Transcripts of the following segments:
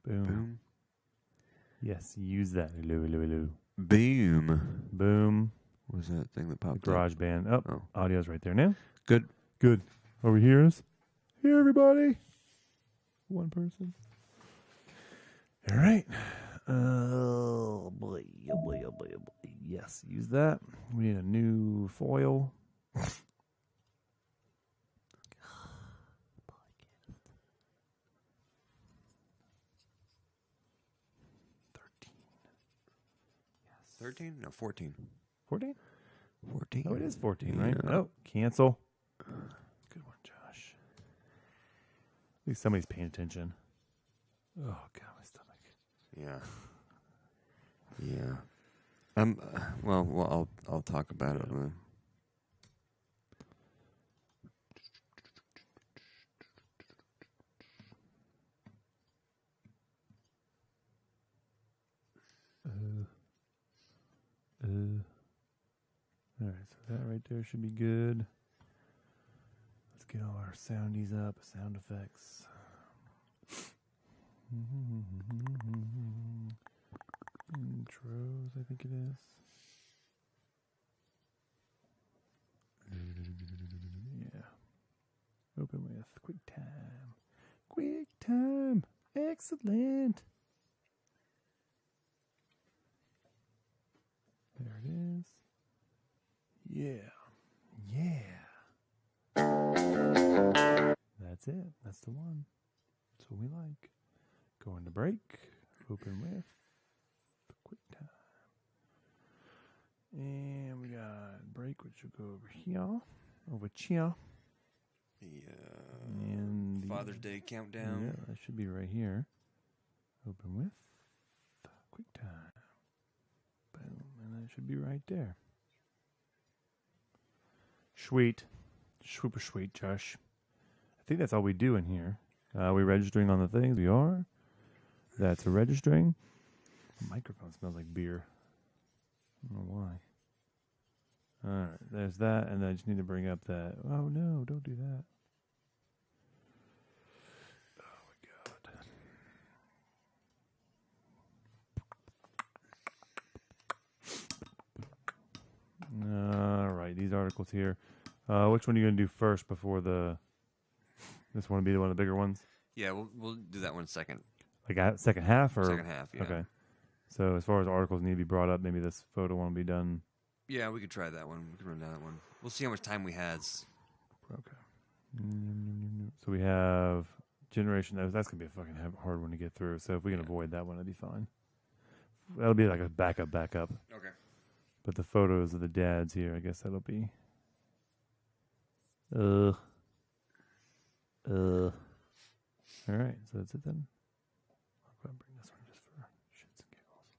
Boom. Boom. Yes, use that. Hello, hello, hello. Boom. Boom. What was that thing that The popped up? garage band. Oh, Oh. audio's right there now. Good. Good. Are we here? Here, everybody. One person. All right. Oh, boy. Oh, boy. Oh, boy. Oh, boy. Yes, use that. We need a new foil. 13? No, 14. 14? 14. Oh, it is 14, Yeah. right? Oh, cancel. Good one, Josh. At least somebody's paying attention. Oh, God, my stomach. Yeah. Yeah. Well, I'll talk about it. All right, so that right there should be good. Let's get all our soundies up, sound effects. Intros, I think it is. Yeah. Open with QuickTime. QuickTime. Excellent. There it is. Yeah. Yeah. That's it. That's the one. That's what we like. Going to break. Open with QuickTime. And we got break, which will go over here. Over here. And the Father's Day countdown. Yeah, that should be right here. Open with QuickTime. Boom. And that should be right there. Sweet. Super sweet, Josh. I think that's all we do in here. Are we registering on the things? We are. That's a registering. The microphone smells like beer. I don't know why. All right, there's that. And I just need to bring up that. Oh, no, don't do that. Oh, my God. All right, these articles here. Which one are you going to do first before this one will be the one of the bigger ones? Yeah, we'll do that one second. Like second half? Or Second half, yeah. Okay. So as far as articles need to be brought up, maybe this photo one will be done. Yeah, we could try that one. We could run down that one. We'll see how much time we has. Okay. So we have generation. That's going to be a fucking hard one to get through. So if we can avoid that one, that'd be fine. That'll be like a backup. Okay. But the photos of the dads here, I guess that'll be. All right, so that's it then. I'll go ahead and bring this one just for shits and giggles.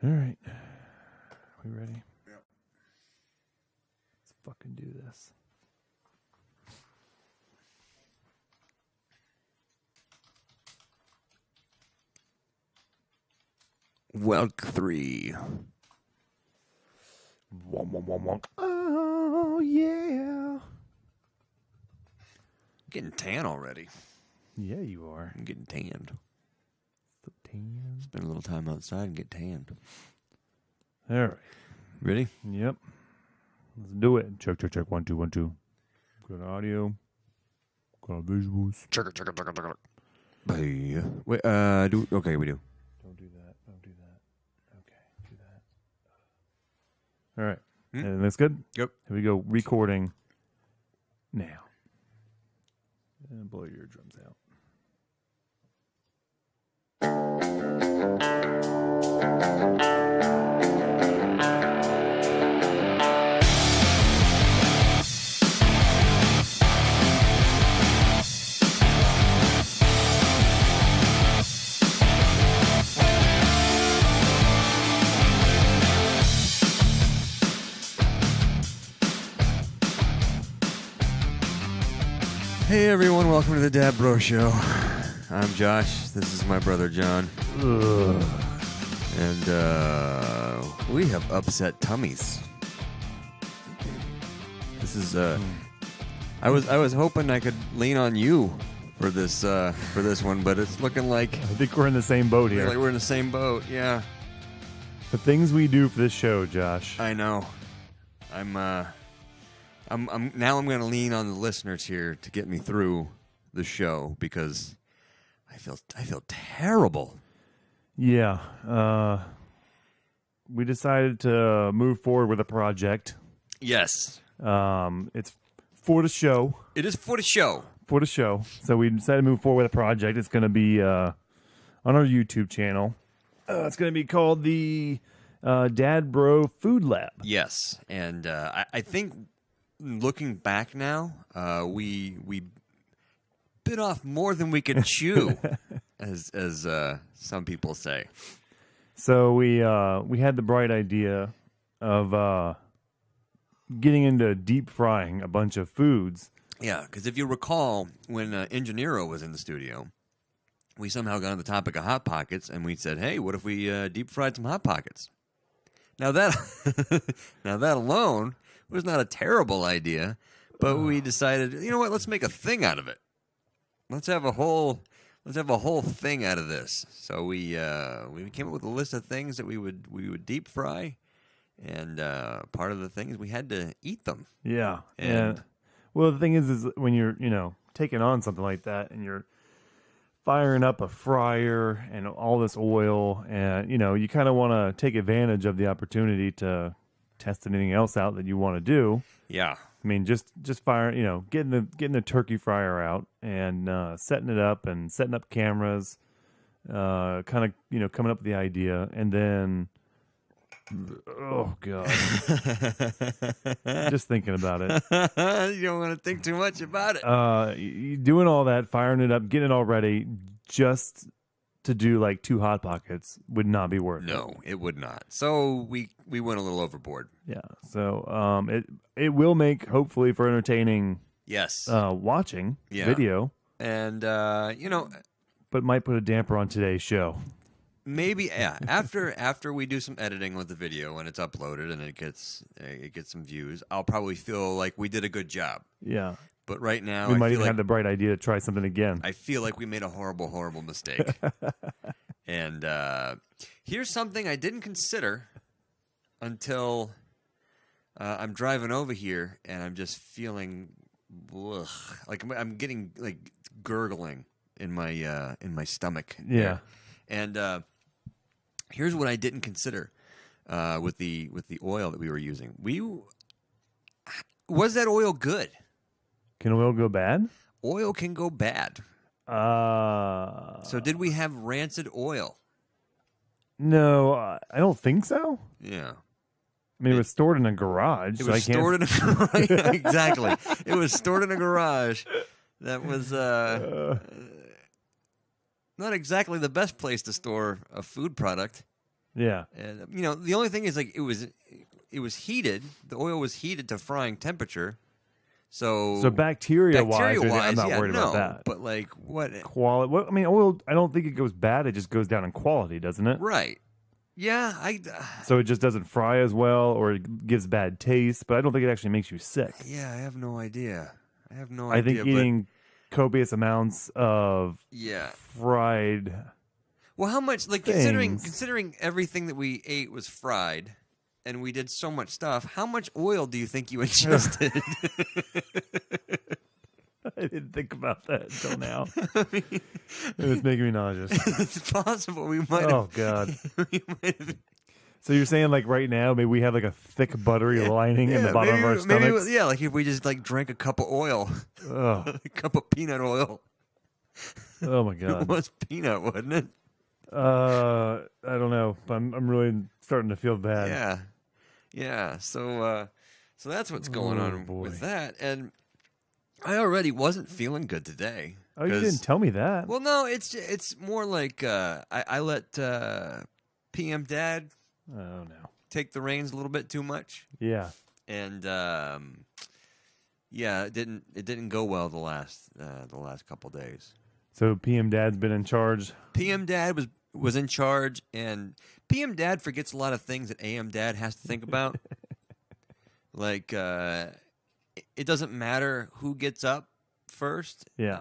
Damn. All right, we ready? Yep. Let's fucking do this. Welk 3. Oh yeah. Getting tan already. Yeah, you are. I'm getting tanned. So tan. Spend a little time outside and get tanned. All right. Ready? Yep. Let's do it. Check. 1, 2, 1, 2. Good audio. Good visuals. Check it. Hey. Wait, okay, we do. Don't do that. Okay, do that. All right. And that's good? Yep. Here we go. Recording now. And blow your drums out. Hey everyone, welcome to the Dad Bro Show. I'm Josh. This is my brother John. Ugh. And we have upset tummies. This is I I was hoping I could lean on you for this one, but it's looking like I think we're in the same boat here. we're in the same boat. Yeah, The things we do for this show, Josh. I know. I'm now I'm going to lean on the listeners here to get me through the show because I feel terrible. Yeah. We decided to move forward with a project. Yes, It's for the show. it is for the show. For the show. So we decided to move forward with a project. It's going to be on our YouTube channel. It's going to be called the Dad Bro Food Lab. Yes, and I think looking back now, we bit off more than we could chew, as some people say. So we had the bright idea of getting into deep frying a bunch of foods. Yeah, because if you recall, when Engineero was in the studio, we somehow got on the topic of Hot Pockets, and we said, hey, what if we deep fried some Hot Pockets? Now that alone was not a terrible idea, but we decided, you know what, let's make a thing out of it. Let's have a whole thing out of this. So we came up with a list of things that we would deep fry, and part of the thing is we had to eat them. Yeah. And well, the thing is when you're, taking on something like that and you're firing up a fryer and all this oil and, you kind of want to take advantage of the opportunity to test anything else out that you want to do. yeah, I mean, just firing, getting the turkey fryer out and setting it up and setting up cameras, kind of, coming up with the idea. And then, oh, God. Just thinking about it. you don't want to think too much about it. Doing all that, firing it up, getting it all ready, just to do like 2 Hot Pockets would not be worth it. No, it would not. So we went a little overboard. Yeah. So it will make, hopefully, for entertaining Yes. watching video, And, but might put a damper on today's show. maybe after we do some editing with the video and it's uploaded and it gets some views, I'll probably feel like we did a good job. Yeah. But right now, We might I feel even like have the bright idea to try something again. I feel like we made a horrible, horrible mistake. And here's something I didn't consider until I'm driving over here, and I'm just feeling like I'm getting like gurgling in my stomach. Yeah. And here's what I didn't consider with the oil that we were using. Was that oil good? Can oil go bad? Oil can go bad. So did we have rancid oil? No, I don't think so. Yeah. I mean, it was stored in a garage. It was stored in a garage. Exactly. It was stored in a garage. That was not exactly the best place to store a food product. Yeah. And the only thing is, like, it was heated. The oil was heated to frying temperature. So bacteria-wise, I'm not worried about that. But like what quality? I mean, oil. I don't think it goes bad. It just goes down in quality, doesn't it? Right. Yeah. So it just doesn't fry as well, or it gives bad taste. But I don't think it actually makes you sick. Yeah, I have no idea. I think eating copious amounts of fried. Well, how much? Like considering everything that we ate was fried. And we did so much stuff. How much oil do you think you ingested? I didn't think about that until now. It was making me nauseous. It's possible we might. Oh God! So you're saying like right now, maybe we have like a thick buttery lining in the bottom of our stomachs? Maybe, like if we just like drank a cup of oil, a cup of peanut oil. Oh my God! It was peanut, wasn't it? I don't know. I'm really starting to feel bad. Yeah. So that's what's going on with that. And I already wasn't feeling good today. Oh, you didn't tell me that. Well, no, it's more like I let PM Dad take the reins a little bit too much. Yeah. And it didn't go well the last couple days. So PM Dad's been in charge. PM Dad was in charge, and PM Dad forgets a lot of things that AM Dad has to think about. Like it doesn't matter who gets up first. Yeah.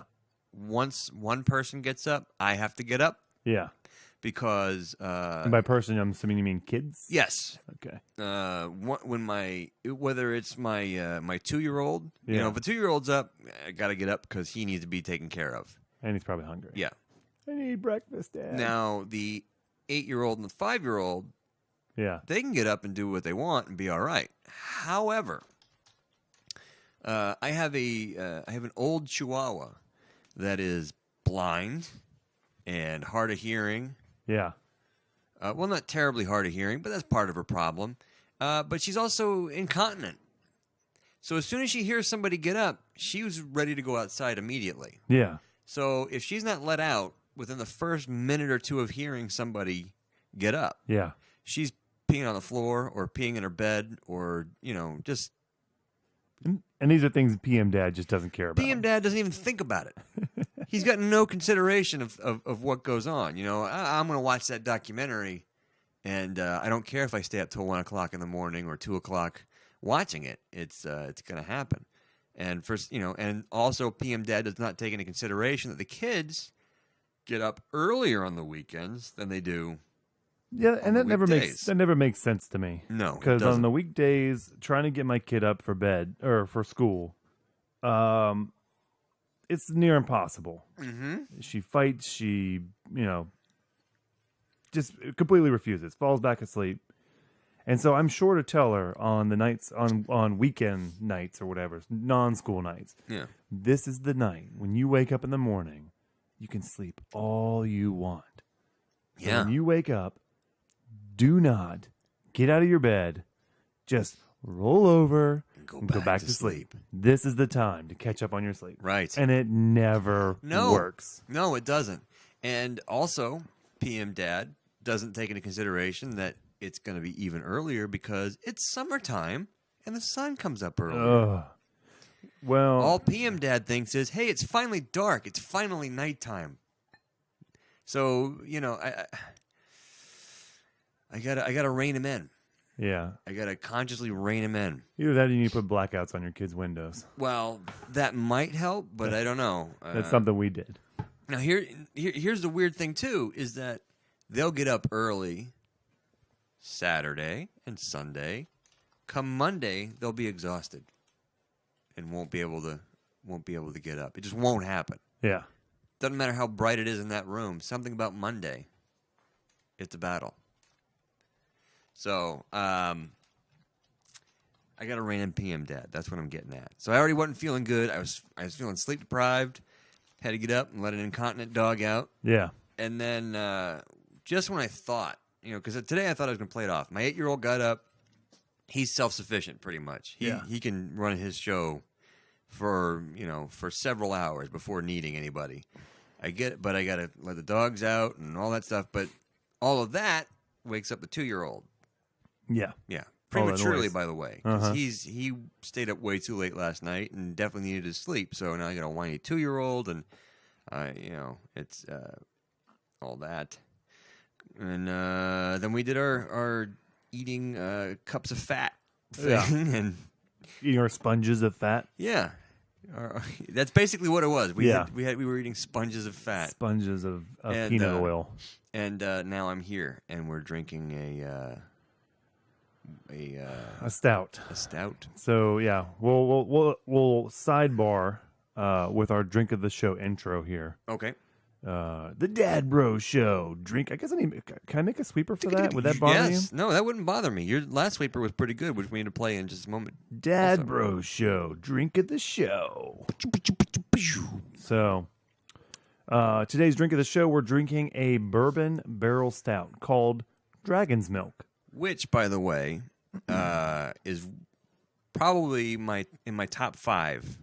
Once one person gets up, I have to get up Yeah. because And by person, I'm assuming you mean kids? yes, Okay. when whether it's my my 2-year-old, you know, if a 2-year-old's up, I got to get up because he needs to be taken care of. And he's probably hungry. Yeah. I need breakfast, Dad. Now the 8-year-old and the 5-year-old, Yeah. they can get up and do what they want and be all right. However, I have an old Chihuahua that is blind and hard of hearing. Yeah. Well, not terribly hard of hearing, but that's part of her problem. But she's also incontinent. So as soon as she hears somebody get up, she was ready to go outside immediately. Yeah. So if she's not let out within the first minute or two of hearing somebody get up, Yeah. she's peeing on the floor or peeing in her bed or, you know, just... And these are things PM Dad just doesn't care about. PM Dad doesn't even think about it. He's got no consideration of what goes on. You know, I'm going to watch that documentary, and I don't care if I stay up till 1 o'clock in the morning or 2 o'clock watching it. It's going to happen. And first, you know, and also PM Dad does not take into consideration that the kids get up earlier on the weekends than they do. Yeah, and that never weekdays. makes sense to me. No, it because on doesn't. the weekdays, trying to get my kid up for bed or for school, it's near impossible. Mm-hmm. She fights. She, just completely refuses. Falls back asleep. And so I'm sure to tell her on the nights on weekend nights or whatever, non-school nights. Yeah. This is the night when you wake up in the morning, you can sleep all you want. So Yeah. when you wake up, do not get out of your bed. Just roll over and go back to sleep. This is the time to catch up on your sleep. Right. And it never works. No, it doesn't. And also, PM Dad doesn't take into consideration that it's going to be even earlier because it's summertime and the sun comes up earlier. Ugh. Well, All PM Dad thinks is, hey, it's finally dark. It's finally nighttime. So, you know, I gotta rein him in. yeah. I gotta consciously rein him in. Either that or you need to put blackouts on your kids' windows. Well, that might help, but I don't know. That's something we did. Now, here's the weird thing, too, is that they'll get up early Saturday and Sunday. Come Monday, they'll be exhausted and won't be able to get up. It just won't happen. Yeah. Doesn't matter how bright it is in that room. Something about Monday, it's a battle. So, I got to rein in PM Dad. That's what I'm getting at. So I already wasn't feeling good. I was feeling sleep deprived. Had to get up and let an incontinent dog out. Yeah. And then just when I thought, you know, because today I thought I was going to play it off. My 8-year-old got up. He's self-sufficient pretty much. He can run his show for several hours before needing anybody. I get it, but I got to let the dogs out and all that stuff. But all of that wakes up the 2-year-old. Yeah. Yeah. All that Prematurely, noise. by the way. 'Cause Uh-huh. he stayed up way too late last night and definitely needed his sleep. So now I got a whiny 2-year-old and, it's all that. And then we did our eating cups of fat thing. Yeah. And Eating our sponges of fat. yeah. That's basically what it was. We Yeah. were eating sponges of fat. Sponges of And, peanut oil. And now I'm here and we're drinking a A stout. stout. So yeah, we'll sidebar with our drink of the show intro here. Okay. The Dad Bro Show drink. I guess can I make a sweeper for that? Would that bother Yes. No, that wouldn't bother me. Your last sweeper was pretty good, which we need to play in just a moment. you? Dad Also. Bro Show drink of the show. So today's drink of the show, we're drinking a bourbon barrel stout called Dragon's Milk. Which, by the way, is probably in my top 5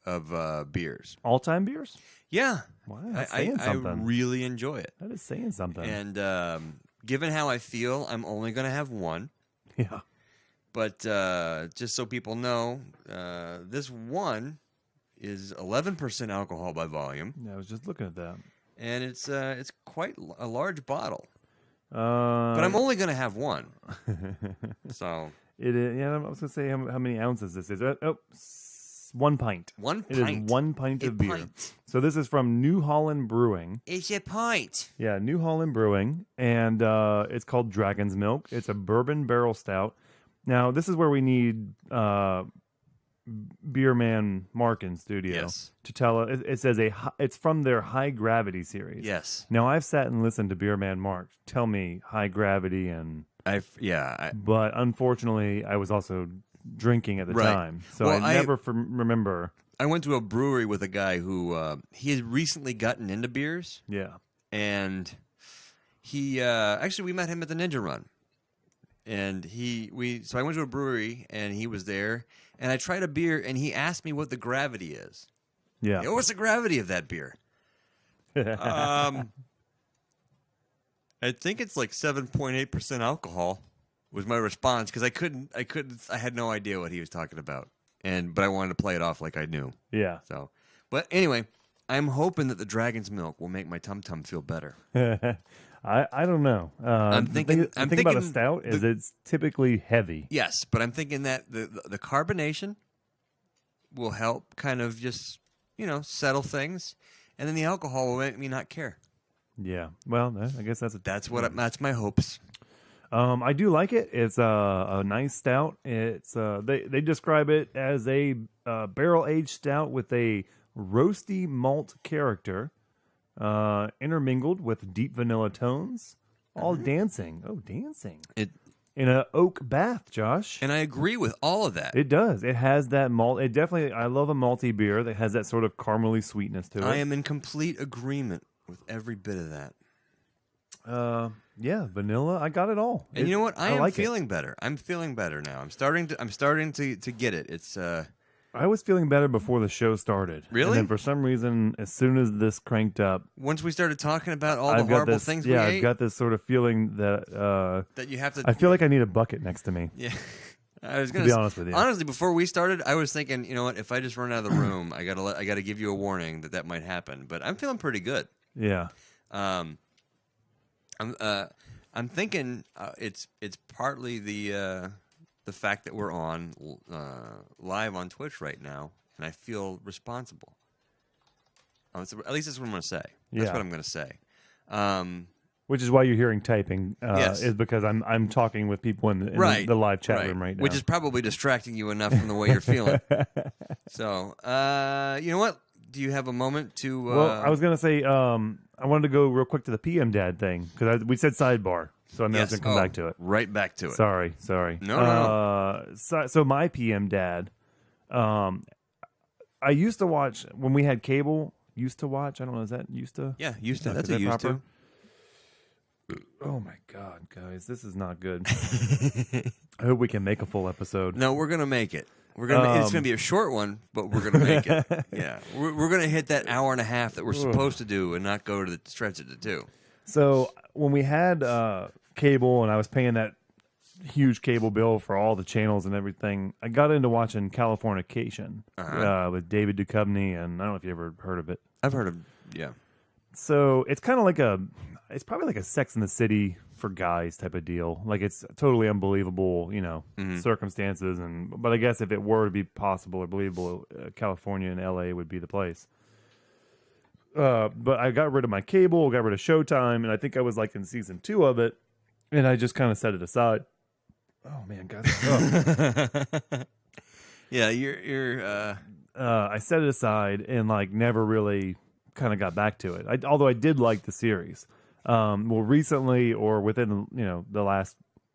of beers. All time beers. Yeah. Wow, that's saying something. I really enjoy it. That is saying something. And given how I feel, I'm only going to have one. Yeah. But just so people know, this one is 11% alcohol by volume, Yeah, I was just looking at that. and it's quite a large bottle. But But I'm only going to have one. So It is. Yeah, I was gonna say how many ounces this is. 1 pint. 1 It pint. is 1 pint of beer. Pint. So this is from New Holland Brewing. It's a pint. Yeah, New Holland Brewing, and it's called Dragon's Milk. It's a bourbon barrel stout. Now, this is where we need beer man Mark in studio to tell us. It says it's from their High Gravity series. Yes. Now, I've sat and listened to beer man Mark tell me High Gravity, and but unfortunately, I was also drinking at the time, so I never remember. I went to a brewery with a guy who he had recently gotten into beers. Yeah, and he actually we met him at the Ninja Run, and so I went to a brewery and he was there, and I tried a beer and he asked me what the gravity is. Yeah, what's the gravity of that beer? I think it's like 7.8% alcohol was my response, because I had no idea what he was talking about, but I wanted to play it off like I knew. Yeah. So, but anyway, I'm hoping that the Dragon's Milk will make my tum tum feel better. I don't know. I'm thinking about a stout is it's typically heavy. Yes, but I'm thinking that the carbonation will help kind of just settle things, and then the alcohol will make me not care. Yeah, well, I guess that's my hopes. I do like it. It's a nice stout. It's they describe it as a barrel aged stout with a roasty malt character, intermingled with deep vanilla tones, all dancing. Oh, dancing! In an oak bath, Josh. And I agree with all of that. It does. It has that malt. It definitely. I love a malty beer that has that sort of caramely sweetness to it. I am in complete agreement with every bit of that. Yeah, vanilla. I got it all. And you know what? I am feeling better. I'm feeling better now. I'm starting to get it. It's I was feeling better before the show started. Really? And then for some reason, as soon as this cranked up, once we started talking about all the horrible things we ate, I've got this sort of feeling that you have to. I feel like I need a bucket next to me. Yeah. I was to be honest with you. Honestly, before we started, I was thinking, you know what? If I just run out of the room, I gotta give you a warning that might happen. But I'm feeling pretty good. Yeah. I'm thinking it's partly the fact that we're on live on Twitch right now, and I feel responsible. At least that's what I'm going to say. That's what I'm going to say. Which is why you're hearing typing. Yes. Is because I'm talking with people in the live chat room right now. Which is probably distracting you enough from the way you're feeling. So, you know what? Do you have a moment to... Well, I was going to say, I wanted to go real quick to the PM Dad thing, because we said sidebar, so I was going to come back to it. Right back to it. Sorry. No. So my PM Dad, I used to watch, when we had cable, I don't know, is that used to? Yeah, used to. That's a used to. Oh my God, guys, this is not good. I hope we can make a full episode. No, we're going to make it. It's going to be a short one, but we're going to make it. Yeah, we're going to hit that hour and a half that we're supposed to do, and not go to the stretch it to 2. So when we had cable, and I was paying that huge cable bill for all the channels and everything, I got into watching Californication with David Duchovny, and I don't know if you ever heard of it. I've heard of, yeah. So it's kind of like it's probably like a Sex in the City for guys type of deal. Like, it's totally unbelievable, circumstances. But I guess if it were to be possible or believable, California and LA would be the place. But I got rid of my cable, got rid of Showtime, and I think I was like in season 2 of it, and I just kind of set it aside. Oh man, guys. Yeah, you're. I set it aside and like never really kind of got back to it. Although I did like the series. Well, recently or within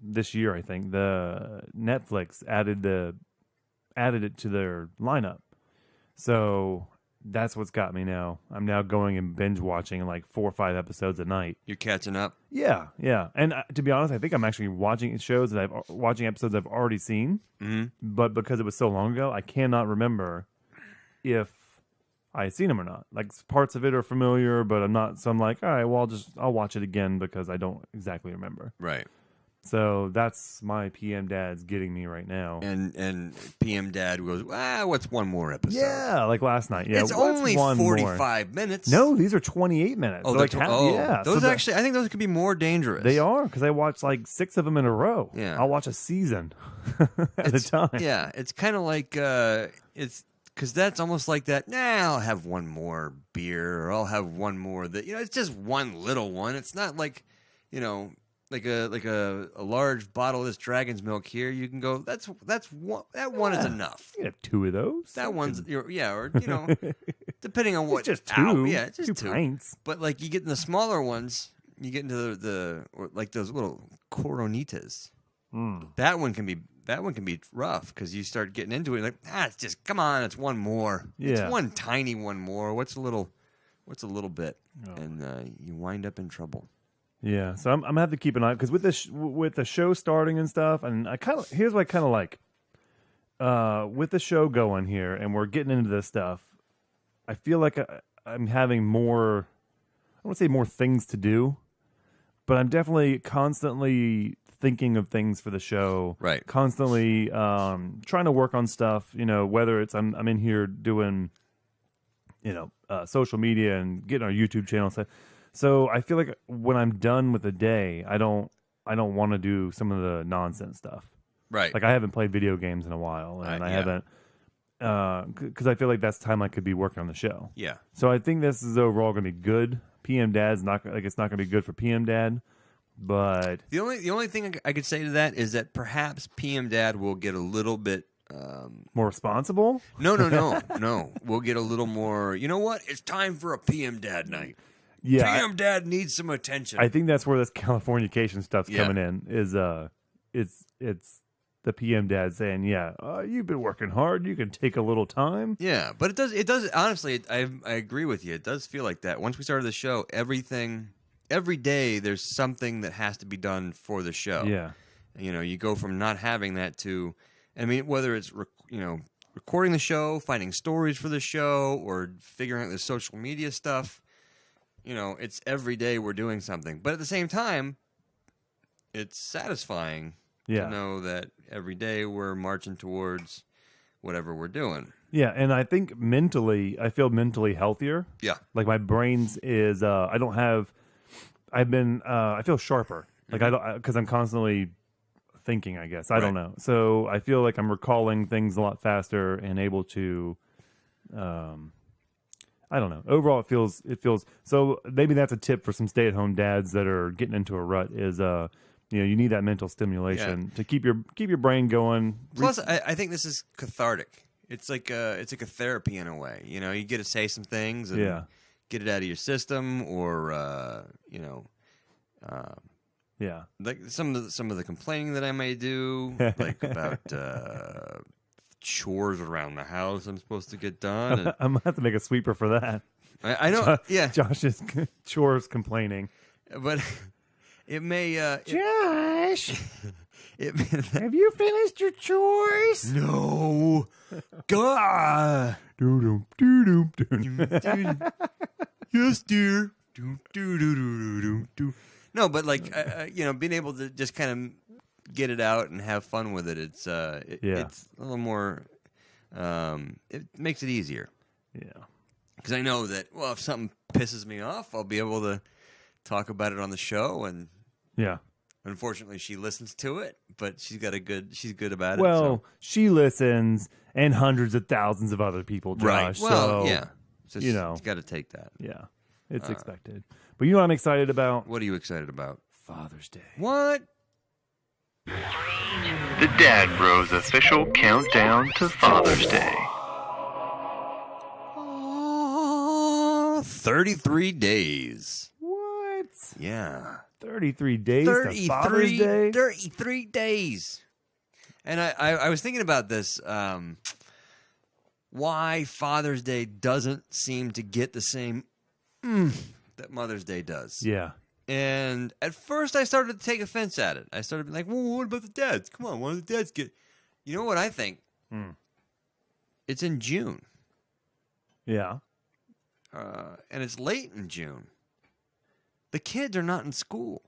this year, I think the Netflix added it to their lineup. So that's what's got me now. I'm now going and binge watching like 4 or 5 episodes a night. You're catching up. Yeah. And to be honest, I think I'm actually watching episodes I've already seen. Mm-hmm. But because it was so long ago, I cannot remember if I had seen them or not. Like, parts of it are familiar, but I'm not. So I'm like, all right, well, I'll watch it again because I don't exactly remember. Right. So that's my PM Dad's getting me right now. And PM Dad goes, what's one more episode? Yeah, like last night. Yeah, it's only 45 minutes. No, these are 28 minutes. Oh, yeah. Those actually, I think those could be more dangerous. They are, because I watched like 6 of them in a row. Yeah. I'll watch a season at a time. Yeah, it's kind of like Because that's almost like that. Nah, I'll have one more beer, or I'll have one more. That it's just one little one. It's not like, like a large bottle of this dragon's milk here. You can go. That's one. That one is enough. You have 2 of those. That one's or depending on what. It's just 2. Yeah, it's just 2 pints. But like you get in the smaller ones, you get into like those little coronitas. That one can be rough because you start getting into it like it's just come on, it's one more. Yeah. It's one tiny one more. What's a little bit, and you wind up in trouble. Yeah, so I'm gonna have to keep an eye because with the show starting and stuff, and here's what I kind of like with the show going here, and we're getting into this stuff. I feel like I'm having more. I don't want to say more things to do, but I'm definitely constantly thinking of things for the show, right? Constantly trying to work on stuff, whether it's I'm in here doing, social media and getting our YouTube channel set. So I feel like when I'm done with the day, I don't want to do some of the nonsense stuff, right? Like I haven't played video games in a while, and I haven't because I feel like that's time I could be working on the show. Yeah. So I think this is overall going to be good. PM Dad's it's not going to be good for PM Dad. But the only thing I could say to that is that perhaps PM Dad will get a little bit more responsible. No. We'll get a little more. You know what? It's time for a PM Dad night. Yeah, PM Dad needs some attention. I think that's where this Californication stuff's coming in. Is it's the PM Dad saying, you've been working hard. You can take a little time. Yeah, but it does. Honestly, I agree with you. It does feel like that. Once we started the show, every day there's something that has to be done for the show. Yeah. You go from not having that to, whether it's, recording the show, finding stories for the show, or figuring out the social media stuff, it's every day we're doing something. But at the same time, it's satisfying to know that every day we're marching towards whatever we're doing. Yeah, and I think I feel mentally healthier. Yeah. Like my brain's is, I feel sharper. Like because I'm constantly thinking, I guess. I don't know. So I feel like I'm recalling things a lot faster and able to, I don't know. Overall, it feels, so maybe that's a tip for some stay-at-home dads that are getting into a rut is, you need that mental stimulation to keep your brain going. Plus, I think this is cathartic. It's like a therapy in a way. You get to say some things and get it out of your system, or like some of the complaining that I may do, like about chores around the house I'm supposed to get done. And I'm gonna have to make a sweeper for that. I know. Josh's chores complaining, but it may. Josh, have you finished your chores? No. God. Yes, dear. No, but like being able to just kind of get it out and have fun with it. It's it's a little more. It makes it easier. Yeah. Because I know that if something pisses me off, I'll be able to talk about it on the show, and unfortunately she listens to it, but she's good about it. Well, she listens, and hundreds of thousands of other people, Josh. Right. Well, so, so you got to take that. Yeah, it's expected. But you know what I'm excited about? What are you excited about? Father's Day. What? The Dad Bros official countdown to Father's Day. 33 days. What? Yeah. 33 days to Father's Day? 33 days. And I was thinking about this, why Father's Day doesn't seem to get the same that Mother's Day does. Yeah. And at first I started to take offense at it. I started being like, well, what about the dads? Come on, why don't the dads get... You know what I think? It's in June. Yeah. And it's late in June. The kids are not in school.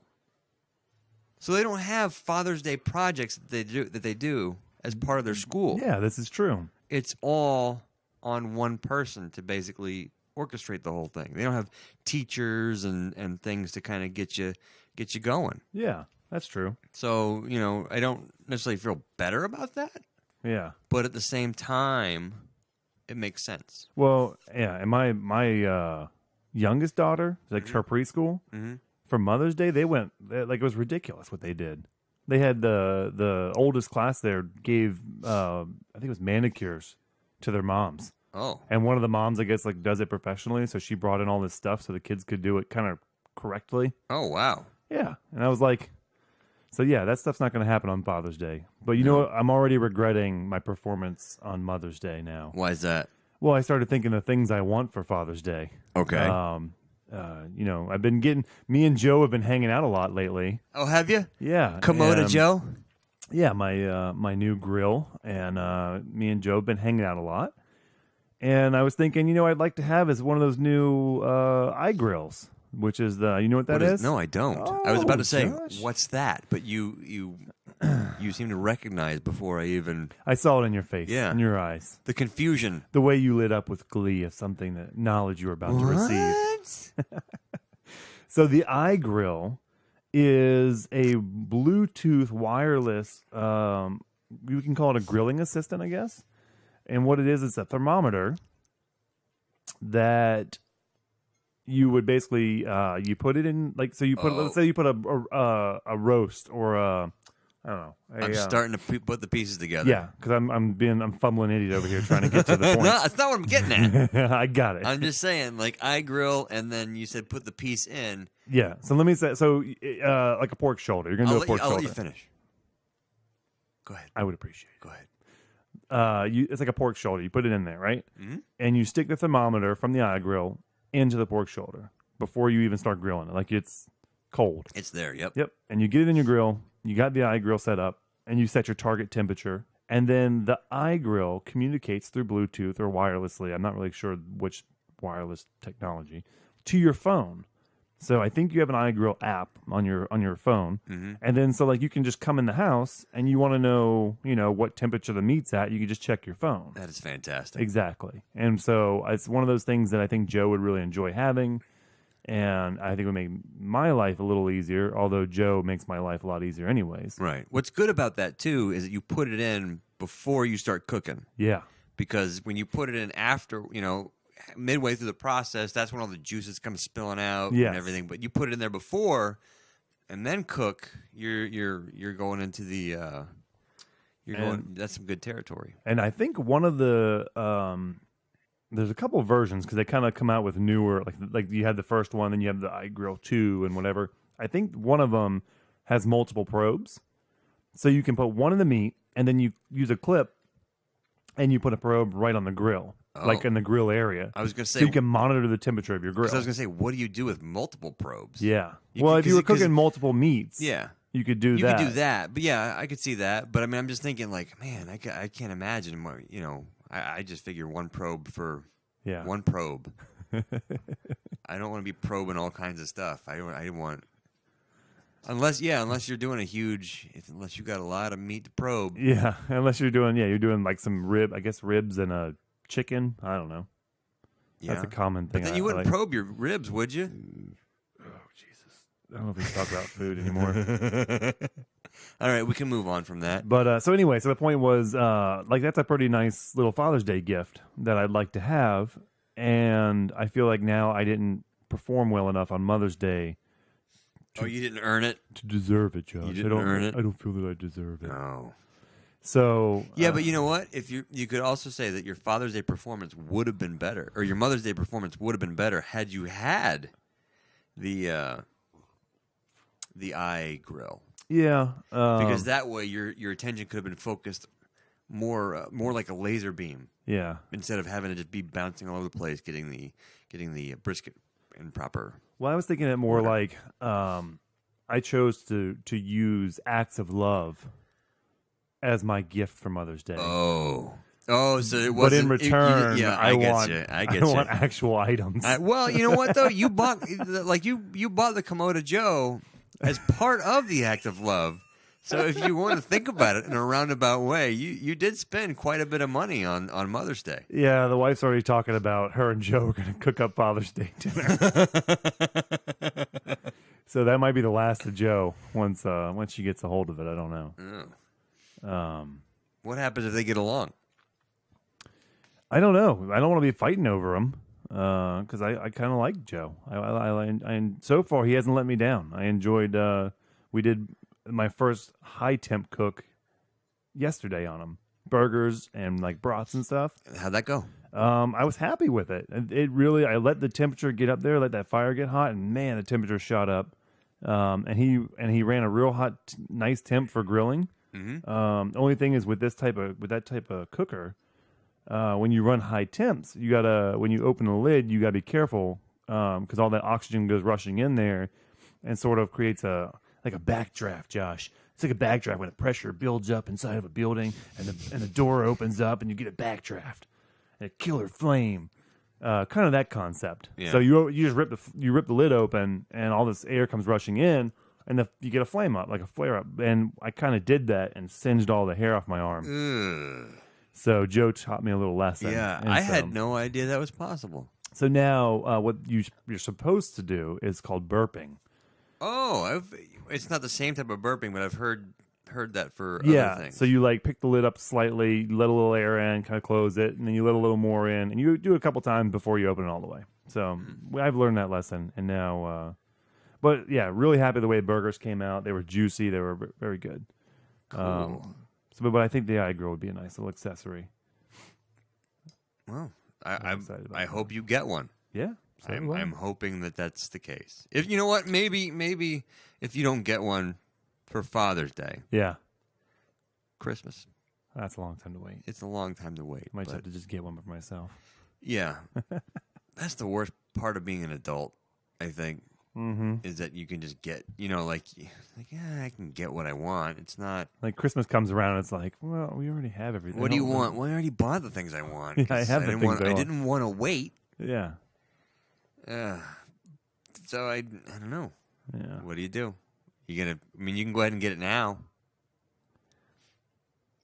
So they don't have Father's Day projects that they do as part of their school. Yeah, this is true. It's all on one person to basically orchestrate the whole thing. They don't have teachers and things to kind of get you going. Yeah, that's true. So, I don't necessarily feel better about that. Yeah. But at the same time, it makes sense. Well, yeah, and my youngest daughter, like her preschool, for Mother's Day, they went like it was ridiculous what they did. They had the oldest class there gave I think it was manicures to their moms. Oh, And one of the moms, I guess, like does it professionally, so she brought in all this stuff so the kids could do it kind of correctly. oh wow. Yeah, and I was like, so yeah, that stuff's not going to happen on Father's Day. But you know what? I'm already regretting my performance on Mother's Day now. Why is that? Well, I started thinking the things I want for Father's Day. Okay. You know, me and Joe have been hanging out a lot lately. Oh, have you? Yeah. Komodo and, Joe? Yeah, my new grill, and me and Joe have been hanging out a lot. And I was thinking, you know, I'd like to have is one of those new iGrills, which is you know what that is? No, I don't. I was Oh, about to say, Josh. what's that? But you seem to recognize before I even... I saw it in your face, Yeah. in your eyes. The confusion. The way you lit up with glee of something that knowledge you were about to receive. What? So the iGrill is a Bluetooth wireless, you can call it a grilling assistant, I guess. And what it is, it's a thermometer that you would basically, you put it in, like, so you put, let's say you put a roast or I don't know. I'm starting to put the pieces together. Yeah, because I'm fumbling idiot over here trying to get to the point. No, that's not what I'm getting at. I got it. I'm just saying, like, I grill, and then you said put the piece in. Yeah. So let me say, like a pork shoulder. You're gonna do a pork I'll shoulder. let you finish. Go ahead. I would appreciate it. Go ahead. It's like a pork shoulder. You put it in there, right? Mm-hmm. And you stick the thermometer from the iGrill into the pork shoulder before you even start grilling it. Like it's cold. It's there. Yep. Yep. And you get it in your grill. You got the iGrill set up, and you set your target temperature. And then the iGrill communicates through Bluetooth or wirelessly. I'm not really sure which wireless technology to your phone. So I think you have an iGrill app on your phone, and then so like you can just come in the house and you want to know what temperature the meat's at. You can just check your phone. That is fantastic. Exactly, and so it's one of those things that I think Joe would really enjoy having, and I think would make my life a little easier. Although Joe makes my life a lot easier, anyways. Right. What's good about that too is that you put it in before you start cooking, Yeah, because when you put it in after, midway through the process, that's when all the juices come spilling out Yes. and everything. But you put it in there before and then cook, you're going into the that's some good territory. and I think one of the there's a couple of versions because they kind of come out with newer, like you had the first one, then you have the iGrill 2 and whatever. I think one of them has multiple probes, so you can put one in the meat, and then you use a clip, and you put a probe right on the grill, like in the grill area. I was going to say, so you can monitor the temperature of your grill. I was going to say, what do you do with multiple probes? Yeah. You Well, could- if you were 'cause- cooking multiple meats, Yeah. you could do You that. could do that, but yeah, I could see that. But I mean, I'm just thinking, like, man, I can't imagine. I just figure one probe for Yeah. one probe. I don't want to be probing all kinds of stuff. I want, unless you're doing unless you got a lot of meat to probe. Yeah, unless you're doing like some ribs and a chicken. I don't know. Yeah. That's a common thing. But then you wouldn't probe your ribs, would you? Oh, Jesus. I don't know if we can talk about food anymore. All right, we can move on from that. But so anyway, so the point was, like that's a pretty nice little Father's Day gift that I'd like to have, and I feel like now I didn't perform well enough on Mother's Day You didn't earn it? to deserve it, Josh. You didn't earn it? I don't feel that I deserve it. No. So Yeah, but you know what? If you could also say that your Father's Day performance would have been better, or your Mother's Day performance would have been better had you had the iGrill. yeah, Because that way your attention could have been focused more like a laser beam yeah. instead of having to just be bouncing all over the place getting the brisket in proper. Well, I was thinking it more like I chose to use acts of love as my gift for Mother's Day. Oh, so it wasn't. But in return, I want want actual items. Well, you know what though? You bought you bought the Komodo Joe as part of the act of love. So if you want to think about it in a roundabout way, you did spend quite a bit of money on Mother's Day. Yeah, the wife's already talking about her and Joe are going to cook up Father's Day dinner. So that might be the last of Joe once she gets a hold of it. I don't know. What happens if they get along? I don't know. I don't want to be fighting over him because I kind of like Joe. So far he hasn't let me down. I enjoyed. We did my first high temp cook yesterday on him, burgers and like brats and stuff. How'd that go? I was happy with it. It really. I let the temperature get up there, let that fire get hot, and man, the temperature shot up. And he ran a real hot, nice temp for grilling. The only thing is with that type of cooker. When you run high temps, when you open the lid, you gotta be careful because all that oxygen goes rushing in there and sort of creates like a backdraft, Josh. It's like a backdraft when the pressure builds up inside of a building and the door opens up and you get a backdraft and a killer flame. Kind of that concept. Yeah. So you just rip the lid open and all this air comes rushing in and you get a flame up, like a flare up. And I kind of did that and singed all the hair off my arm. Ugh. So Joe taught me a little lesson. Yeah, And I so- had no idea that was possible. So now what you're supposed to do is called burping. Oh, it's not the same type of burping, but I've heard that for Yeah. other things. So you like pick the lid up slightly, you let a little air in, kind of close it, and then you let a little more in, and you do it a couple times before you open it all the way. So I've learned that lesson, and now, but yeah, really happy the way the burgers came out. They were juicy. They were very good. Cool. But I think the eye grill would be a nice little accessory. Well, I'm excited about I that. hope you get one. Yeah. So do I. I'm hoping that that's the case. If you know what, maybe if you don't get one for Father's Day, Yeah. Christmas, That's a long time to wait. it's a long time to wait. Might but have to just get one for myself. yeah, that's the worst part of being an adult. I think is that you can just get, like yeah, I can get what I want. It's not. Like Christmas comes around, and it's like, well, we already have everything. What do you want? Well, I already bought the things I want. Yeah, I 'cause have the didn't things want, I I want. didn't want to wait. Yeah. So I don't know. Yeah. What do? You can go ahead and get it now.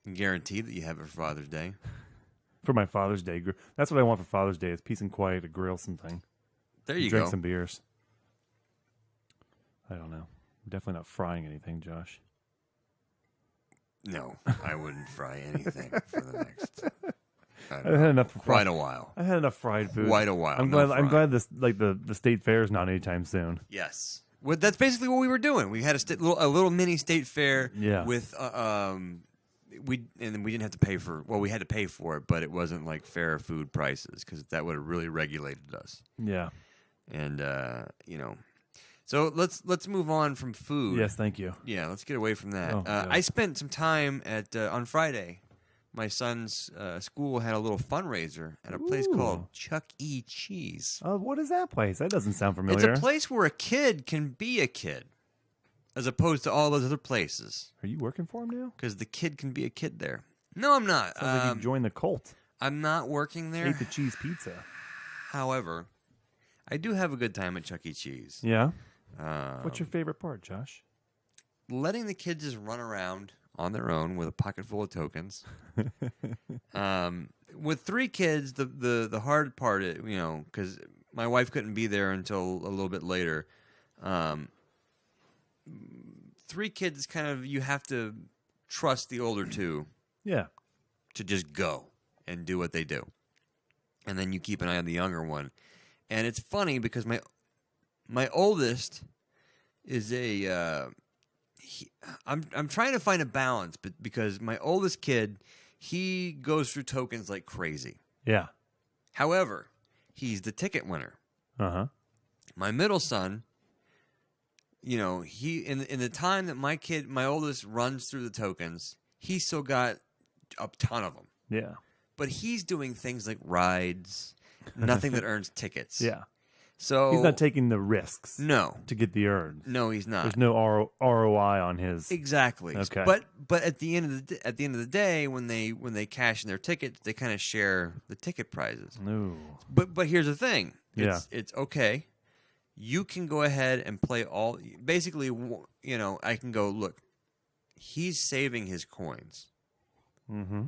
And guarantee that you have it for Father's Day. For my Father's Day, that's what I want for Father's Day is peace and quiet to grill something, There you drink go. some beers. I don't know. I'm definitely not frying anything, Josh. No, I wouldn't fry anything for the next. I don't I've know, had enough quite a while. I had enough fried food. Quite a while. I'm no glad. I'm frying. glad this the state fair is not anytime soon. Yes. Well, that's basically what we were doing. We had a little mini state fair. Yeah. With we didn't have to pay for. Well, we had to pay for it, but it wasn't like fair food prices because that would have really regulated us. Yeah. And so let's move on from food. Yes. Thank you. Yeah, let's get away from that. Oh, God. I spent some time at on Friday. My son's school had a little fundraiser at a place Ooh. called Chuck E. Cheese. What is that place? That doesn't sound familiar. It's a place where a kid can be a kid, as opposed to all those other places. Are you working for him now? Because the kid can be a kid there. No, I'm not. Sounds like you joined the cult. I'm not working there. Ate the cheese pizza. However, I do have a good time at Chuck E. Cheese. Yeah. What's your favorite part, Josh? Letting the kids just run around on their own with a pocket full of tokens. With 3 kids, the hard part, because my wife couldn't be there until a little bit later. 3 kids, kind of, you have to trust the older 2 Yeah. to just go and do what they do, and then you keep an eye on the younger one. And it's funny because my oldest is I'm trying to find a balance, but because my oldest kid, he goes through tokens like crazy. Yeah. However, he's the ticket winner. Uh-huh. My middle son, he in the time that my oldest runs through the tokens, he still got a ton of them. Yeah. But he's doing things like rides, nothing that earns tickets. Yeah. So He's not taking the risks no, to get the earns. no, he's not. There's no ROI on his. Exactly. Okay. But at the end of the day, when they cash in their tickets, they kind of share the ticket prizes. No. But here's the thing. Yeah. It's okay. You can go ahead and play all. Basically, I can go look. He's saving his coins. Mm-hmm.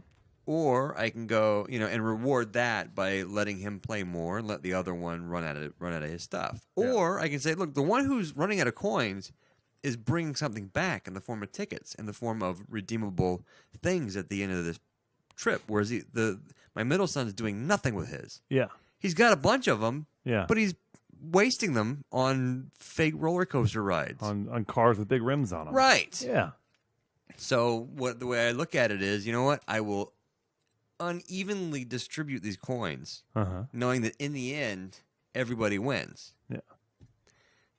Or I can go, and reward that by letting him play more and let the other one run out of his stuff. Yeah. Or I can say, look, the one who's running out of coins is bringing something back in the form of tickets, in the form of redeemable things at the end of this trip. Whereas my middle son's doing nothing with his. Yeah. He's got a bunch of them, Yeah. but he's wasting them on fake roller coaster rides. On cars with big rims on them. Right. Yeah. So the way I look at it is, you know what? I will unevenly distribute these coins, knowing that in the end, everybody wins. Yeah.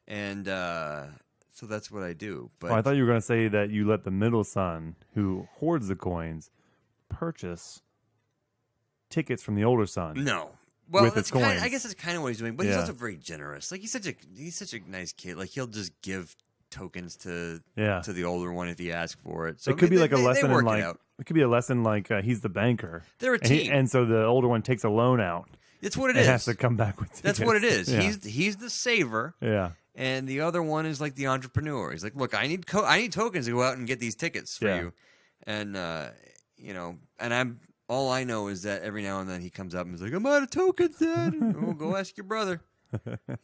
And so that's what I do. But I thought you were going to say that you let the middle son, who hoards the coins, purchase tickets from the older son. no. Well, with that's his coins. I guess that's kind of what he's doing. But he's Yeah. also very generous. Like he's such a nice kid. Like he'll just give tokens to the older one if he asks for it. So It could be like a they lesson work in like out. it could be a lesson like he's the banker. They're a and, team. and so the older one takes a loan out. It's what it and is. has to come back with tickets. That's what it is. Yeah. He's the saver. Yeah. And the other one is like the entrepreneur. He's like, look, I need tokens to go out and get these tickets for Yeah. you. And and all I know is that every now and then he comes up and is like, I'm out of tokens, Dad. Oh, go ask your brother.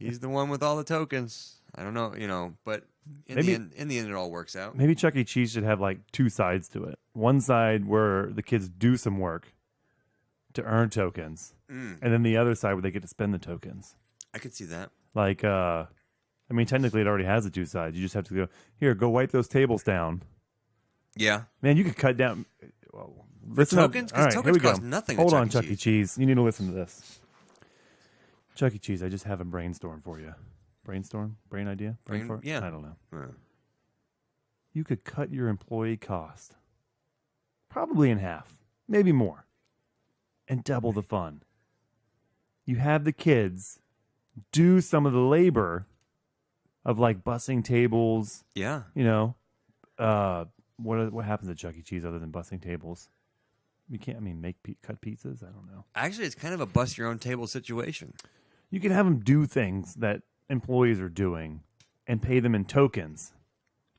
He's the one with all the tokens. I don't know, but in the end it all works out. Maybe Chuck E. Cheese should have like two sides to it. One side where the kids do some work to earn tokens, and then the other side where they get to spend the tokens. I could see that. Like, technically it already has the two sides. You just have to go wipe those tables down. Yeah. Man, you could cut down. Listen tokens? up. All 'Cause right, tokens here we go. cost nothing at Hold Chuck on, E. Chuck E. Cheese. Cheese. You need to listen to this. Chuck E. Cheese, I just have a brainstorm for you. Brainstorm? Brain idea? Brain fart? yeah. I don't know. Yeah. You could cut your employee cost probably in half, maybe more, and double the fun. You have the kids do some of the labor of like bussing tables. Yeah. What happens at Chuck E. Cheese other than bussing tables? You can't. Cut pizzas. I don't know. Actually, it's kind of a bust your own table situation. You can have them do things that employees are doing and pay them in tokens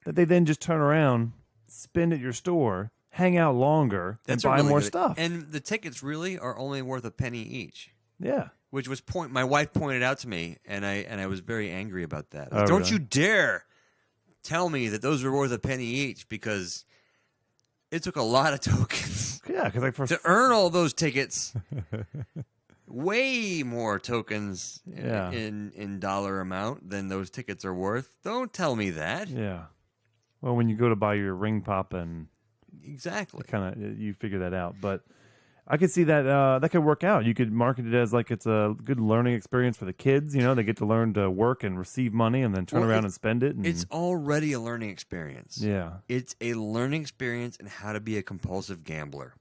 that they then just turn around, spend at your store, hang out longer, and a buy really more good- stuff. And the tickets really are only worth a penny each. Yeah. Which was my wife pointed out to me, and I was very angry about that. Oh, Don't really? you dare tell me that those were worth a penny each, because it took a lot of tokens Yeah, because like to earn all those tickets. Way more tokens Yeah. in dollar amount than those tickets are worth. Don't tell me that. Yeah. Well, when you go to buy your ring pop and Exactly. kind of you figure that out, but I could see that that could work out. You could market it as like it's a good learning experience for the kids. They get to learn to work and receive money and then turn Well, around and spend it. And, It's already a learning experience. yeah. It's a learning experience in how to be a compulsive gambler.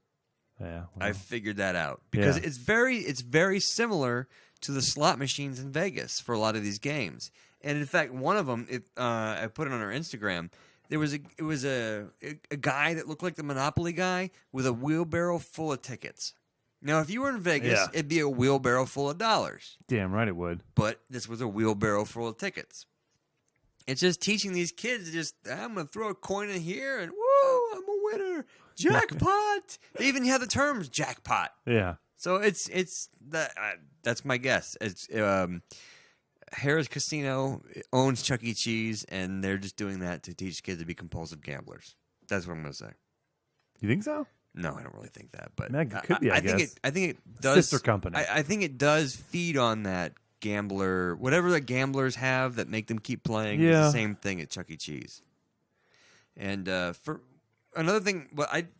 Yeah. I figured that out because Yeah. it's very similar to the slot machines in Vegas for a lot of these games. And in fact, one of them, I put it on our Instagram. It was a guy that looked like the Monopoly guy with a wheelbarrow full of tickets. Now, if you were in Vegas, Yeah. it'd be a wheelbarrow full of dollars. Damn right it would. But this was a wheelbarrow full of tickets. It's just teaching these kids I'm going to throw a coin in here and woo, I'm a winner. Jackpot. They even have the terms jackpot. Yeah. So that's my guess. It's Harrah's Casino owns Chuck E. Cheese, and they're just doing that to teach kids to be compulsive gamblers. That's what I'm going to say. You think so? No, I don't really think that, but That could be, I guess. I think it does. Sister company. I think it does feed on that gambler, whatever the gamblers have that make them keep playing. It's Yeah. the same thing at Chuck E. Cheese. And for another thing,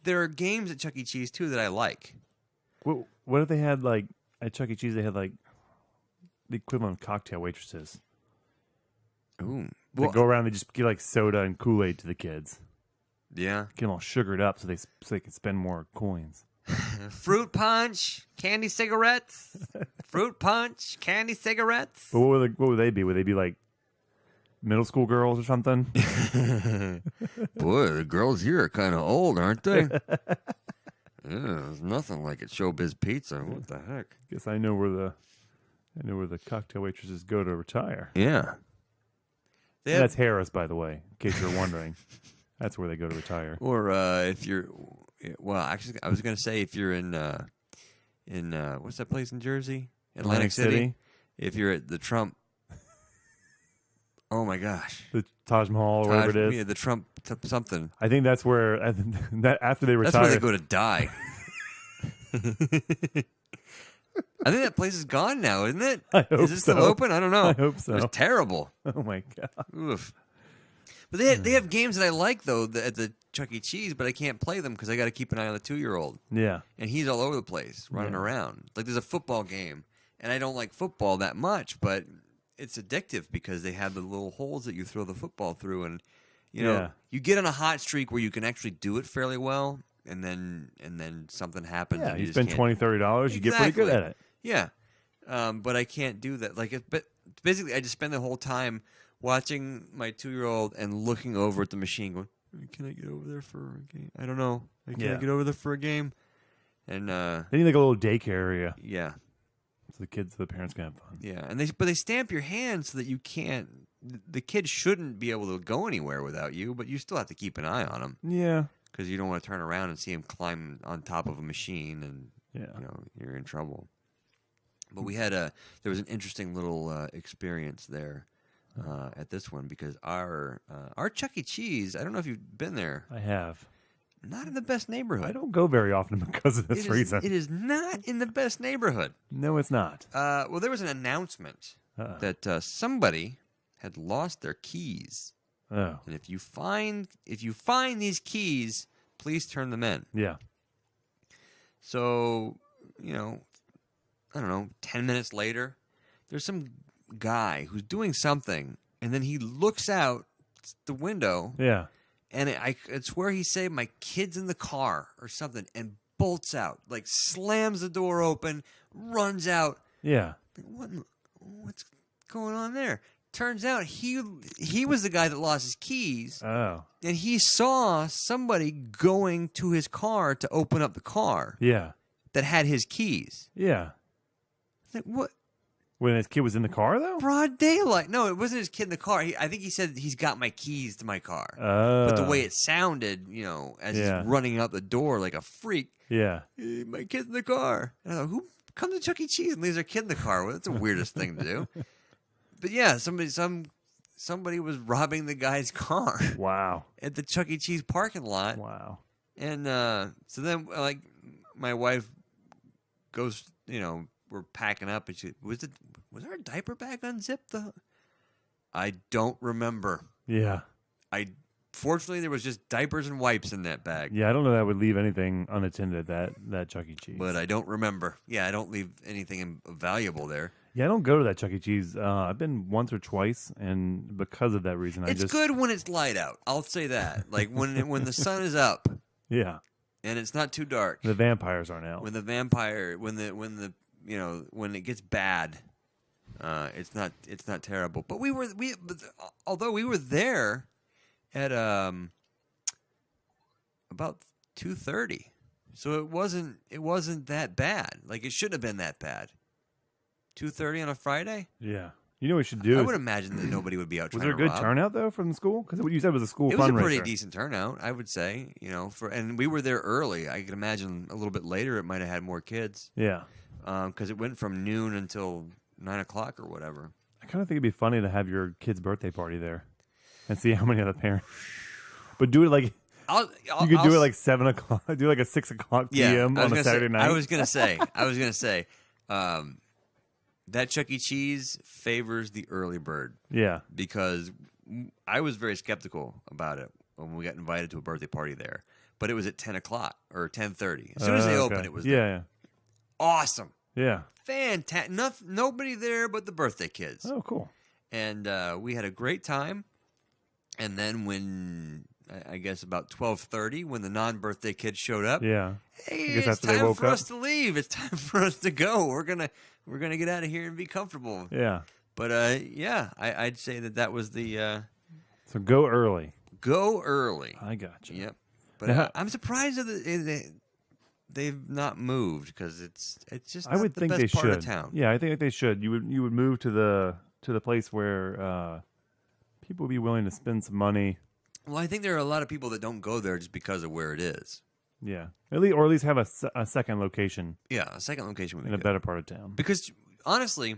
there are games at Chuck E. Cheese too that I like. What if they had like at Chuck E. Cheese? They had like the equivalent of cocktail waitresses. Ooh, They go around. They just give like soda and Kool-Aid to the kids. yeah. Get them all sugared up so they can spend more coins. Fruit punch, candy cigarettes. Fruit punch, candy cigarettes. But what would they be? Would they be like middle school girls or something? Boy, the girls here are kind of old, aren't they? There's nothing like it. Showbiz Pizza. What the heck? Guess I know where the cocktail waitresses go to retire. Yeah. And that's Harrah's, by the way, in case you're wondering. That's where they go to retire. Or if you're, well, actually, I was going to say if you're in what's that place in Jersey? Atlantic City. If you're at the Trump, oh my gosh, The Taj Mahal or whatever it is. Yeah, the Trump something. I think that's where that after they retire. That's where they go to die. I think that place is gone now, isn't it? I hope Is it still so. open? I don't know. I hope so. It was terrible. Oh my god. Oof. But they have games that I like though at the Chuck E. Cheese, but I can't play them because I got to keep an eye on the 2-year-old, Yeah. and he's all over the place running around. Like there's a football game, and I don't like football that much, but it's addictive because they have the little holes that you throw the football through, and you know you get on a hot streak where you can actually do it fairly well, and then something happens. Yeah. and You just spend can't- $20-$30, you get pretty good at it. Yeah, but I can't do that. But basically, I just spend the whole time watching my 2-year-old and looking over at the machine, going, "Can I get over there for a game? I don't know. Can I get over there for a game?" And They need like a little daycare area yeah, so the parents can have fun. yeah, and they stamp your hand so that you can't. The kid shouldn't be able to go anywhere without you, but you still have to keep an eye on him Yeah. because you don't want to turn around and see him climb on top of a machine, and you're in trouble. But there was an interesting little experience there at this one because our Chuck E. Cheese, I don't know if you've been there, I have. not in the best neighborhood. I don't go very often because of this reason. It is not in the best neighborhood. No, it's not. Well, there was an announcement that somebody had lost their keys, Oh. and if you find these keys, please turn them in. Yeah. So, I don't know, 10 minutes later, there's some guy who's doing something, and then he looks out the window, Yeah. and it's where he said, "My kid's in the car," or something, and bolts out, like slams the door open, runs out. Yeah. What's going on there? Turns out he was the guy that lost his keys, Oh. and he saw somebody going to his car to open up the car Yeah. that had his keys. Yeah. Like, what? When his kid was in the car, though? Broad daylight. No, it wasn't his kid in the car. I think he said he's got my keys to my car. Oh. But the way it sounded, as he's running out the door like a freak, Yeah. "Hey, my kid's in the car." And I thought, who comes to Chuck E. Cheese and leaves their kid in the car? Well, that's the weirdest thing to do. But yeah, somebody was robbing the guy's car Wow. at the Chuck E. Cheese parking lot. Wow. And so then, like, my wife goes, we're packing up, and she was our diaper bag unzipped? I don't remember. Yeah. Fortunately, there was just diapers and wipes in that bag. Yeah, I don't know that I would leave anything unattended at that Chuck E. Cheese. But I don't remember. Yeah, I don't leave anything valuable there. Yeah, I don't go to that Chuck E. Cheese. I've been once or twice, and because of that reason, It's good when it's light out. I'll say that. Like when the sun is up Yeah. and it's not too dark. The vampires aren't out. When it gets bad, it's not terrible. But although we were there at about 2:30, so it wasn't that bad. Like it shouldn't have been that bad. 2:30 on a Friday. Yeah. You know what we should do? I would imagine that nobody would be out. Was trying there a to good rob. turnout though from the school? Because what you said was a school It was fundraiser. a pretty decent turnout, I would say. And we were there early. I could imagine a little bit later it might have had more kids. Yeah. Because it went from noon until 9 o'clock or whatever. I kind of think it'd be funny to have your kid's birthday party there, and see how many other parents. But do it like you could do it like 7 o'clock. Do like a 6 o'clock p.m. on a Saturday night. I was gonna say. That Chuck E. Cheese favors the early bird. Yeah. Because I was very skeptical about it when we got invited to a birthday party there. But it was at 10 o'clock or 10:30. As soon as they opened, it was awesome. Yeah. Fantastic. Nobody there but the birthday kids. Oh, cool. And we had a great time. And then when, I guess about 12:30, when the non-birthday kids showed up, Yeah. hey, I guess it's after they time woke for up. us to leave. It's time for us to go. We're gonna get out of here and be comfortable. Yeah. But I'd say that was the So go early. go early. I got you. Yep. But Now- I'm surprised that they've not moved because it's just I not would the think best they part should. of town. Yeah, I think they should. You would move to the place where people would be willing to spend some money. Well, I think there are a lot of people that don't go there just because of where it is. Yeah, at least have a second location Yeah, a second location would be in a good. better part of town. Because honestly,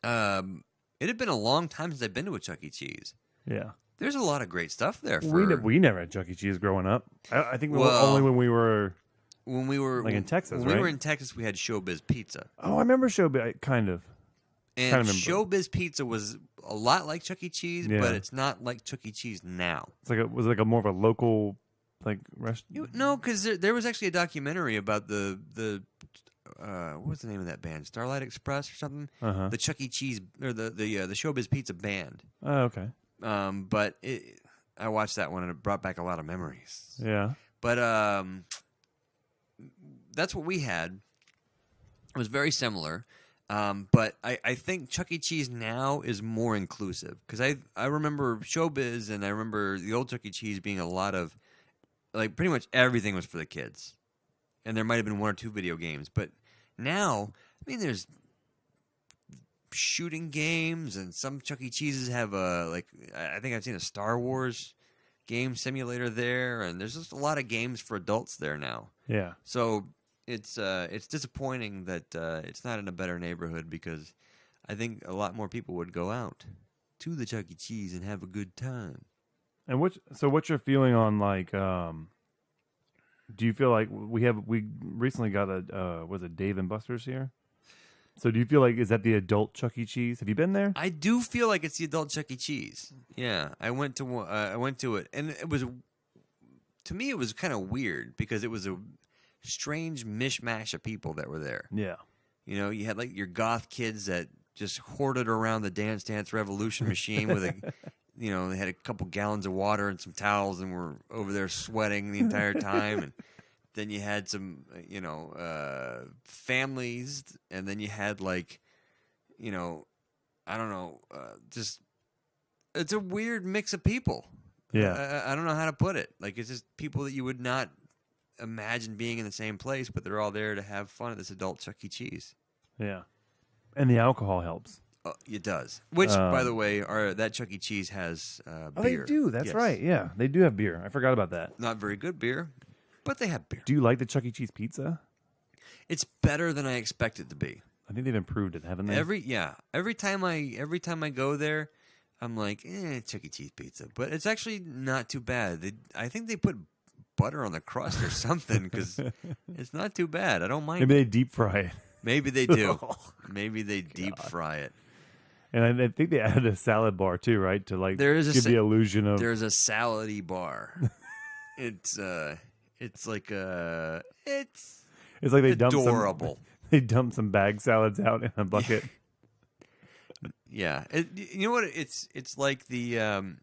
it had been a long time since I've been to a Chuck E. Cheese. Yeah, There's a lot of great stuff there. we never had Chuck E. Cheese growing up. I think we were Well- only when we were when we were Like in Texas, when right? we were in Texas, we had Showbiz Pizza. Oh, I remember Showbiz, kind of. And Kinda remember. Showbiz Pizza was a lot like Chuck E. Cheese, Yeah. but it's not like Chuck E. Cheese now. It's like was it like a more of a local like restaurant? No, because there was actually a documentary about the what was the name of that band? Starlight Express or something? Uh-huh. The Chuck E. Cheese or the Showbiz Pizza band. Oh, okay. But I watched that one and it brought back a lot of memories. Yeah. But that's what we had. It was very similar. But I think Chuck E. Cheese now is more inclusive because I remember Showbiz and I remember the old Chuck E. Cheese being a lot of like pretty much everything was for the kids, and there might have been 1 or 2 video games. But now, I mean, there's shooting games, and some Chuck E. Cheeses have I think I've seen a Star Wars game simulator there, and there's just a lot of games for adults there now. Yeah. So it's disappointing that it's not in a better neighborhood because I think a lot more people would go out to the Chuck E. Cheese and have a good time. And what's your feeling on like do you feel like we recently got a was it Dave and Buster's here? So do you feel like is that the adult Chuck E. Cheese? Have you been there? I do feel like it's the adult Chuck E. Cheese. Yeah, I went to it, and it was to me it was kind of weird because it was a strange mishmash of people that were there. Yeah. You know, you had like your goth kids that just hoarded around the Dance Dance Revolution machine with a, you know, they had a couple gallons of water and some towels and were over there sweating the entire time. And then you had some, you know, families, and then you had like, you know, I don't know, just it's a weird mix of people. Yeah. I don't know how to put it. Like it's just people that you would not imagine being in the same place, but they're all there to have fun at this adult Chuck E. Cheese. Yeah. And the alcohol helps. It does. Which, by the way, that Chuck E. Cheese has beer. Oh, they do. That's Yes. right. Yeah, they do have beer. I forgot about that. Not very good beer, but they have beer. Do you like the Chuck E. Cheese pizza? It's better than I expected to be. I think they've improved it, haven't they? Every time I go there, I'm like, Chuck E. Cheese pizza, but it's actually not too bad. I think they put butter on the crust or something because it's not too bad. I don't mind. Maybe they deep fry it. Maybe they do. Maybe they deep fry it. And I think they added a salad bar too, right? To like give the illusion of there's a salady bar. It's like it's like they adorable. They dump some bag salads out in a bucket. Yeah, you know what? It's like the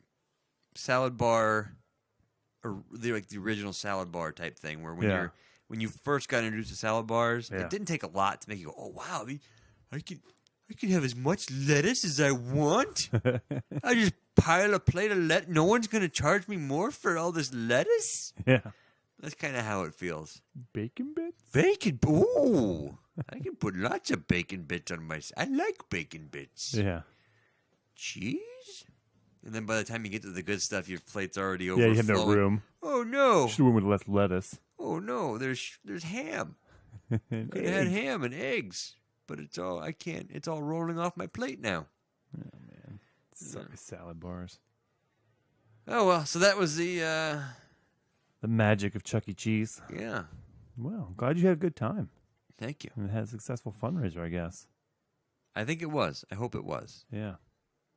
salad bar, or the original salad bar type thing, where when you first got introduced to salad bars, it didn't take a lot to make you go, "Oh wow, I could have as much lettuce as I want. I just pile a plate of lettuce. No one's gonna charge me more for all this lettuce." Yeah, that's kind of how it feels. Bacon bits. Bacon. Ooh. I can put lots of bacon bits on my... I like bacon bits. Yeah. Cheese? And then by the time you get to the good stuff, your plate's already overflowing. Yeah, you have no room. Oh, no. Should have went with less lettuce. Oh, no. There's ham. Could have had ham and eggs. But it's all... I can't. It's all rolling off my plate now. Oh, man. Sorry, salad bars. Oh, well. So that was the magic of Chuck E. Cheese. Yeah. Well, I'm glad you had a good time. Thank you. And it had a successful fundraiser, I guess. I think it was. I hope it was. Yeah.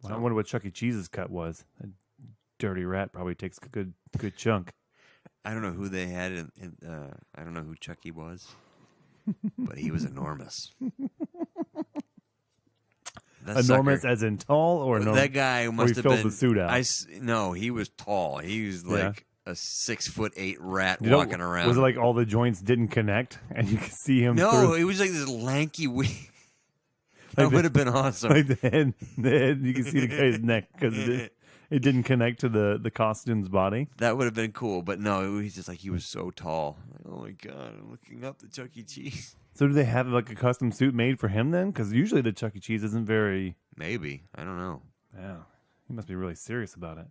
Well, I wonder what Chuck E. Cheese's cut was. A dirty rat probably takes a good chunk. I don't know who they had. I don't know who Chucky was, but he was enormous. Enormous as in tall, or no? That guy must have filled been the suit out. No, he was tall. He was like a 6'8" rat walking around. Was it like all the joints didn't connect, and you could see him? No, it was like this lanky wee. That would have been awesome. Like the head, you can see the guy's neck because it didn't connect to the costume's body. That would have been cool, but no, it was just like he was so tall. Like, oh my god, I'm looking up the Chuck E. Cheese. So do they have like a custom suit made for him then? Because usually the Chuck E. Cheese isn't very. Maybe, I don't know. Yeah, he must be really serious about it.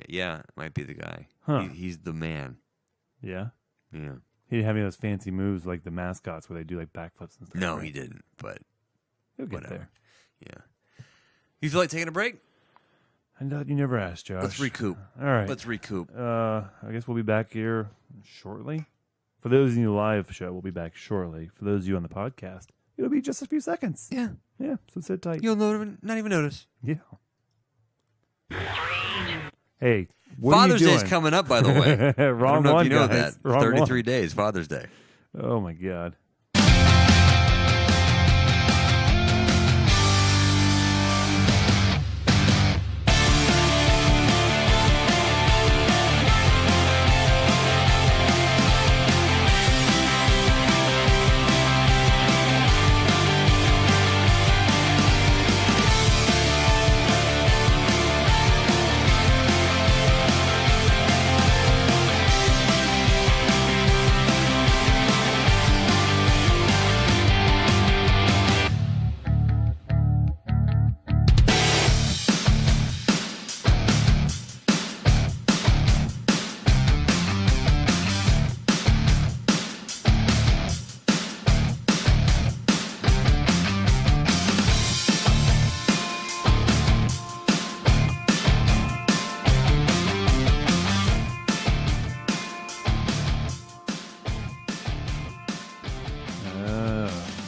Yeah, it might be the guy. Huh. He's the man. Yeah? Yeah. He didn't have any of those fancy moves like the mascots where they do like backflips and stuff. No, right? he didn't, but He'll get whatever. there. Yeah. You feel like taking a break? I know you never asked, Josh. Let's recoup. All right. Let's recoup. I guess we'll be back here shortly For those in the live show, we'll be back shortly. For those of you on the podcast, it'll be just a few seconds. Yeah. Yeah, so sit tight. You'll not even notice. Yeah. Hey, what Father's are you Day's doing? coming up, by the way. Wrong I don't know one, if you know guys. that. Wrong 33 one. days, Father's Day. Oh, my God.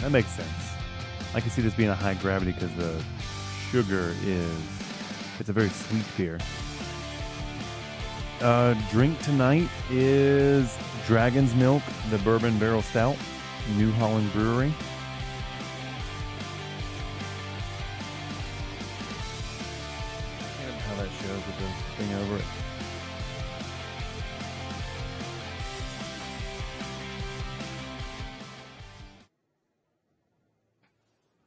That makes sense. I can see this being a high gravity because the sugar it's a very sweet beer. Drink tonight is Dragon's Milk, the Bourbon Barrel Stout, New Holland Brewery. How that shows with the thing over it.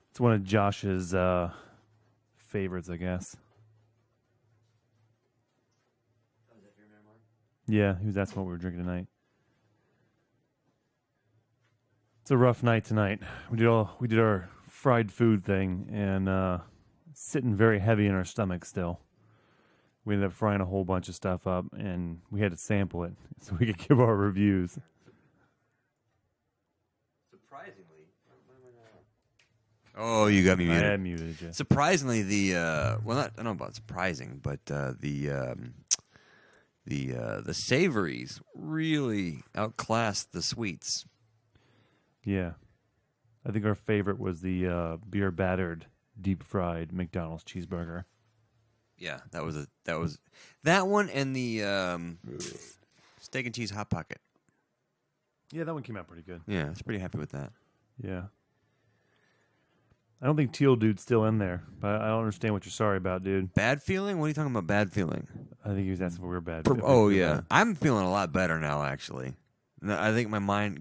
It's one of Josh's favorites, I guess. Yeah, he was asking what we were drinking tonight. It's a rough night tonight. We did our fried food thing, and sitting very heavy in our stomach still. We ended up frying a whole bunch of stuff up, and we had to sample it so we could give our reviews. Surprisingly. Oh, you got me muted. I had muted you. Surprisingly, I don't know about surprising, but the savories really outclassed the sweets. Yeah. I think our favorite was the beer battered deep fried McDonald's cheeseburger. Yeah, that was that one and the steak and cheese hot pocket. Yeah, that one came out pretty good. Yeah, I was pretty happy with that. Yeah. I don't think Teal Dude's still in there, but I don't understand what you're sorry about, dude. Bad feeling? What are you talking about? Bad feeling? I think he was asking if we were bad. Oh yeah, I'm feeling a lot better now. Actually, I think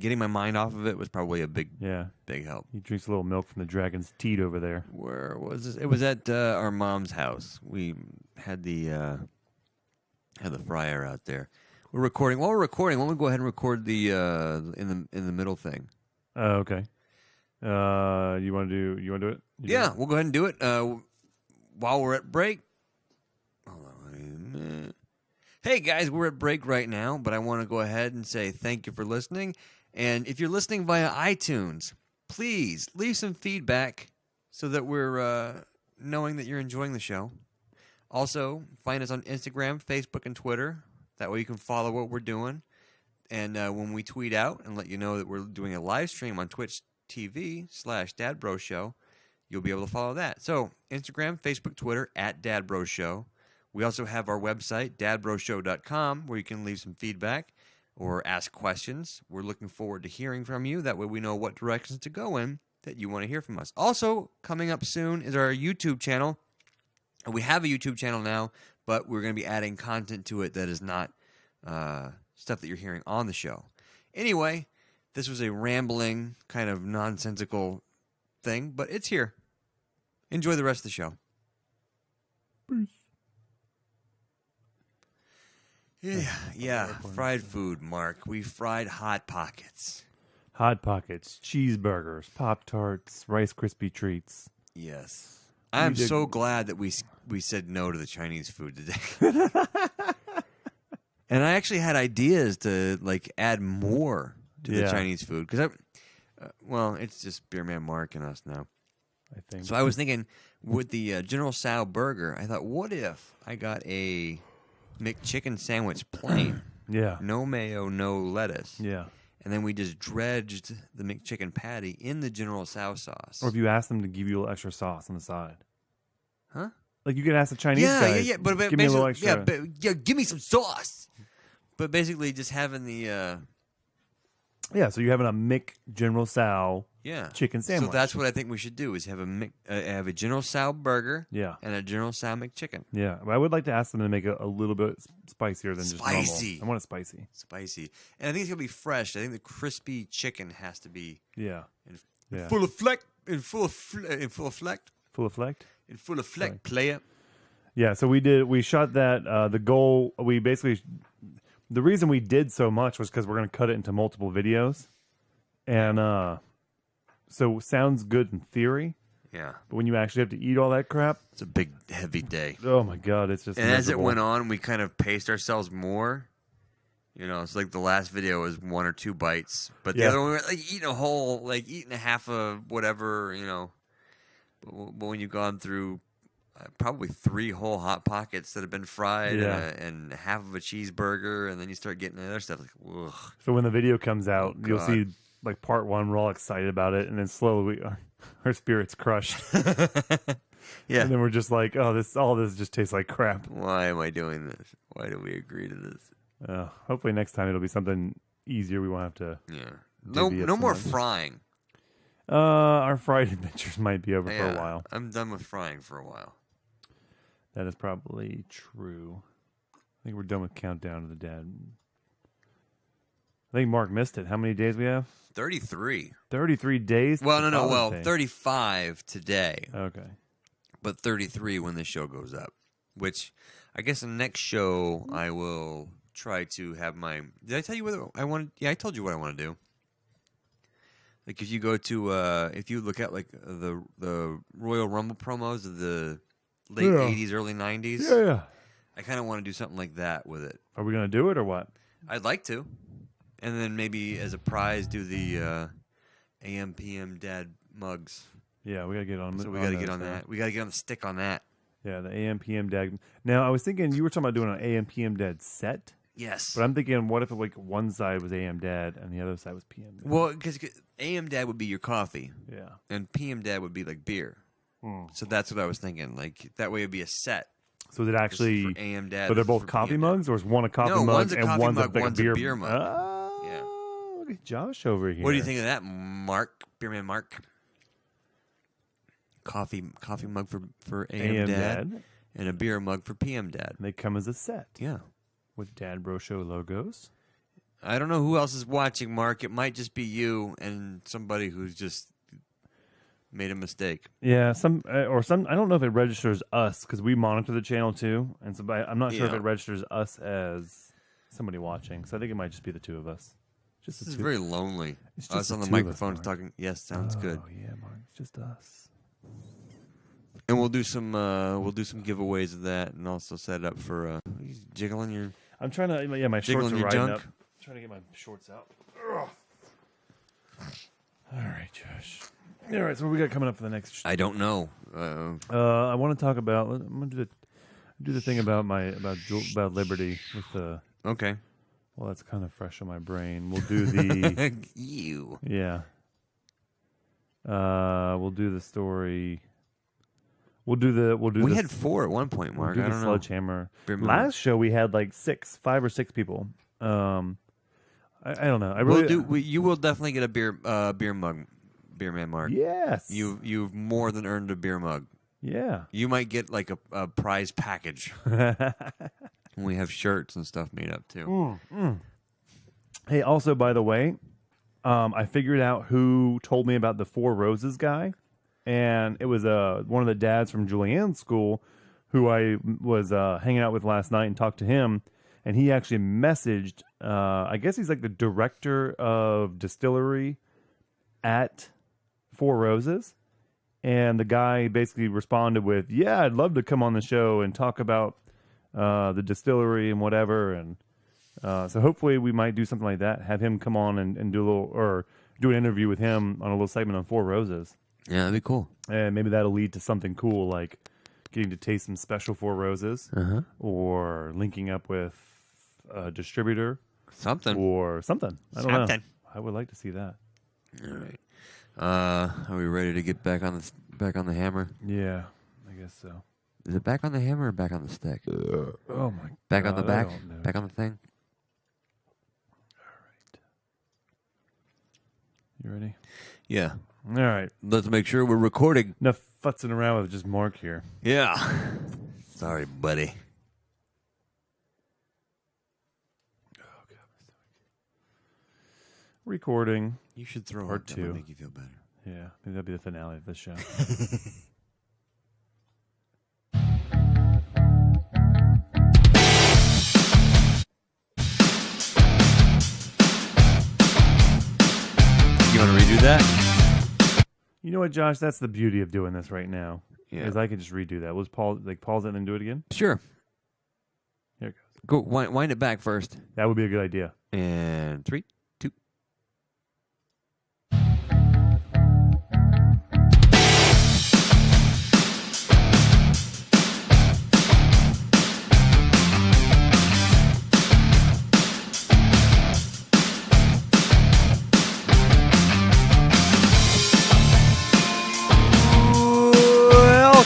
getting my mind off of it was probably a big help. He drinks a little milk from the dragon's teat over there. Where was this? It was at our mom's house. We had the fryer out there. We're recording. While we're recording, why don't we go ahead and record the in the middle thing? Oh, okay. You want to do it? We'll go ahead and do it. While we're at break. Hold on a minute. Hey guys, we're at break right now, but I want to go ahead and say thank you for listening. And if you're listening via iTunes, please leave some feedback so that we're knowing that you're enjoying the show. Also, find us on Instagram, Facebook, and Twitter. That way you can follow what we're doing. And when we tweet out and let you know that we're doing a live stream on Twitch TV/Dad Show, you'll be able to follow that. So, Instagram, Facebook, Twitter, @DadBroShow. We also have our website, dadbroshow.com, where you can leave some feedback or ask questions. We're looking forward to hearing from you. That way we know what directions to go in that you want to hear from us. Also, coming up soon is our YouTube channel. And we have a YouTube channel now, but we're going to be adding content to it that is not stuff that you're hearing on the show. Anyway, this was a rambling, kind of nonsensical thing, but it's here. Enjoy the rest of the show. Peace. Yeah. Fried food, Mark. We fried Hot Pockets. Hot Pockets, cheeseburgers, Pop-Tarts, Rice Krispie treats. Yes. I'm so glad that we said no to the Chinese food today. And I actually had ideas to add more to the Chinese food because it's just Beer Man Mark and us now. I think. So I was thinking with the General Tso burger, I thought, what if I got a McChicken sandwich plain? Yeah. No mayo, no lettuce. Yeah. and then we just dredged the McChicken patty in the General Tso sauce. Or if you ask them to give you a little extra sauce on the side. Huh? Like you can ask the Chinese guy, But give me a little extra. Give me some sauce. But basically, just having the so you're having a General Tso chicken sandwich. So that's what I think we should do: is have a General Tso burger, and a General Tso McChicken. Yeah, but I would like to ask them to make it a little bit spicier than just spicy. normal. I want it spicy. Spicy, and I think it's gonna be fresh. I think the crispy chicken has to be full of fleck, in full effect, player. Yeah, so we shot that. The goal, the reason we did so much was because we're going to cut it into multiple videos. And so sounds good in theory. Yeah. But when you actually have to eat all that crap. It's a big, heavy day. Oh, my God. It's just And miserable. as it went on, we kind of paced ourselves more. You know, it's like the last video was 1 or 2 bites. But the other one, we were like eating a whole, like eating a half of whatever, you know. But when you've gone through probably 3 whole Hot Pockets that have been fried and half of a cheeseburger, and then you start getting the other stuff. Like, ugh. So when the video comes out, you'll see like part 1, we're all excited about it, and then slowly our spirits crushed. Yeah. And then we're just like, oh, all this just tastes like crap. Why am I doing this? Why do we agree to this? Hopefully next time it'll be something easier. We won't have to. Yeah. No more frying. Our fried adventures might be over for a while. I'm done with frying for a while. That is probably true. I think we're done with Countdown to the Dead. I think Mark missed it. How many days we have? 33. 33 days? Well, no. Well, 35 today. Okay. But 33 when this show goes up. Which, I guess the next show I will try to have my... Did I tell you what I want? Yeah, I told you what I want to do. Like if you go to... if you look at like the Royal Rumble promos of the late 80s, early 90s. Yeah. I kind of want to do something like that with it. Are we going to do it or what? I'd like to. And then maybe as a prize do the AM, PM Dad mugs. Yeah, we got to get on. So we got to get on that. We got to get on the stick on that. Yeah, the AM, PM Dad. Now, I was thinking you were talking about doing an AM, PM Dad set. Yes. But I'm thinking, what if like one side was AM Dad and the other side was PM Dad? Well, because AM Dad would be your coffee. Yeah. And PM Dad would be like beer. So that's what I was thinking. Like that way it'd be a set. So is it actually for AM Dad? But they're both coffee mugs, or is one a coffee mug one's a and coffee one's mug, a one's beer, a beer mug. Oh, Yeah. Look at Josh over here. What do you think of that, Mark? Beerman Mark? Coffee mug for AM Dad and a beer mug for PM Dad. They come as a set. Yeah. With Dad Bro Show logos. I don't know who else is watching, Mark. It might just be you and somebody who's just made a mistake. Yeah, I don't know if it registers us because we monitor the channel too, and so I'm not sure if it registers us as somebody watching. So I think it might just be the two of us. This is very lonely. It's just us on the the two of microphone us, talking. Yes, sounds good. Oh yeah, Mark, it's just us. And we'll do some giveaways of that, and also set it up for jiggling your. I'm trying to my shorts are your riding junk. up. I'm trying to get my shorts out. Ugh. All right, Josh. All right, so what we got coming up for the next? I don't know. I want to talk about. I'm gonna do the thing about about Liberty with the. Okay. Well, that's kind of fresh on my brain. We'll do the. You. Yeah. We'll do the story. We had 4 at one point, Mark. We'll do I the don't know. Sledgehammer. Last show we had like 5 or 6 people. I don't know. You will definitely get a beer mug, Beerman Mark. Yes. You've more than earned a beer mug. Yeah. You might get like a prize package. We have shirts and stuff made up too. Hey, also by the way, I figured out who told me about the 4 Roses guy, and it was one of the dads from Julianne's school who I was hanging out with last night and talked to him, and he actually messaged. I guess he's like the director of distillery at 4 Roses. And the guy basically responded with, "Yeah, I'd love to come on the show and talk about the distillery and whatever." And so hopefully we might do something like that. Have him come on and do an interview with him on a little segment on 4 Roses. Yeah, that'd be cool. And maybe that'll lead to something cool like getting to taste some special 4 Roses, or linking up with a distributor, something. or something. I don't know. I would like to see that. All right. Are we ready to get back on the hammer? Yeah, I guess so. Is it back on the hammer or back on the stick? Oh my Back God, on the back? I don't know. Back on the thing? You ready? Yeah. All right. Let's make sure we're recording. Enough futzing around with just Mark here. Yeah. Sorry, buddy. Recording. You should throw Part it. That would 2. make you feel better. Yeah, maybe that'll be the finale of this show. You want to redo that? You know what, Josh? That's the beauty of doing this right now. Yeah. Is I could just redo that. Was pause it and then do it again? Sure. Here it goes. Go wind it back first. That would be a good idea. And 3, 2.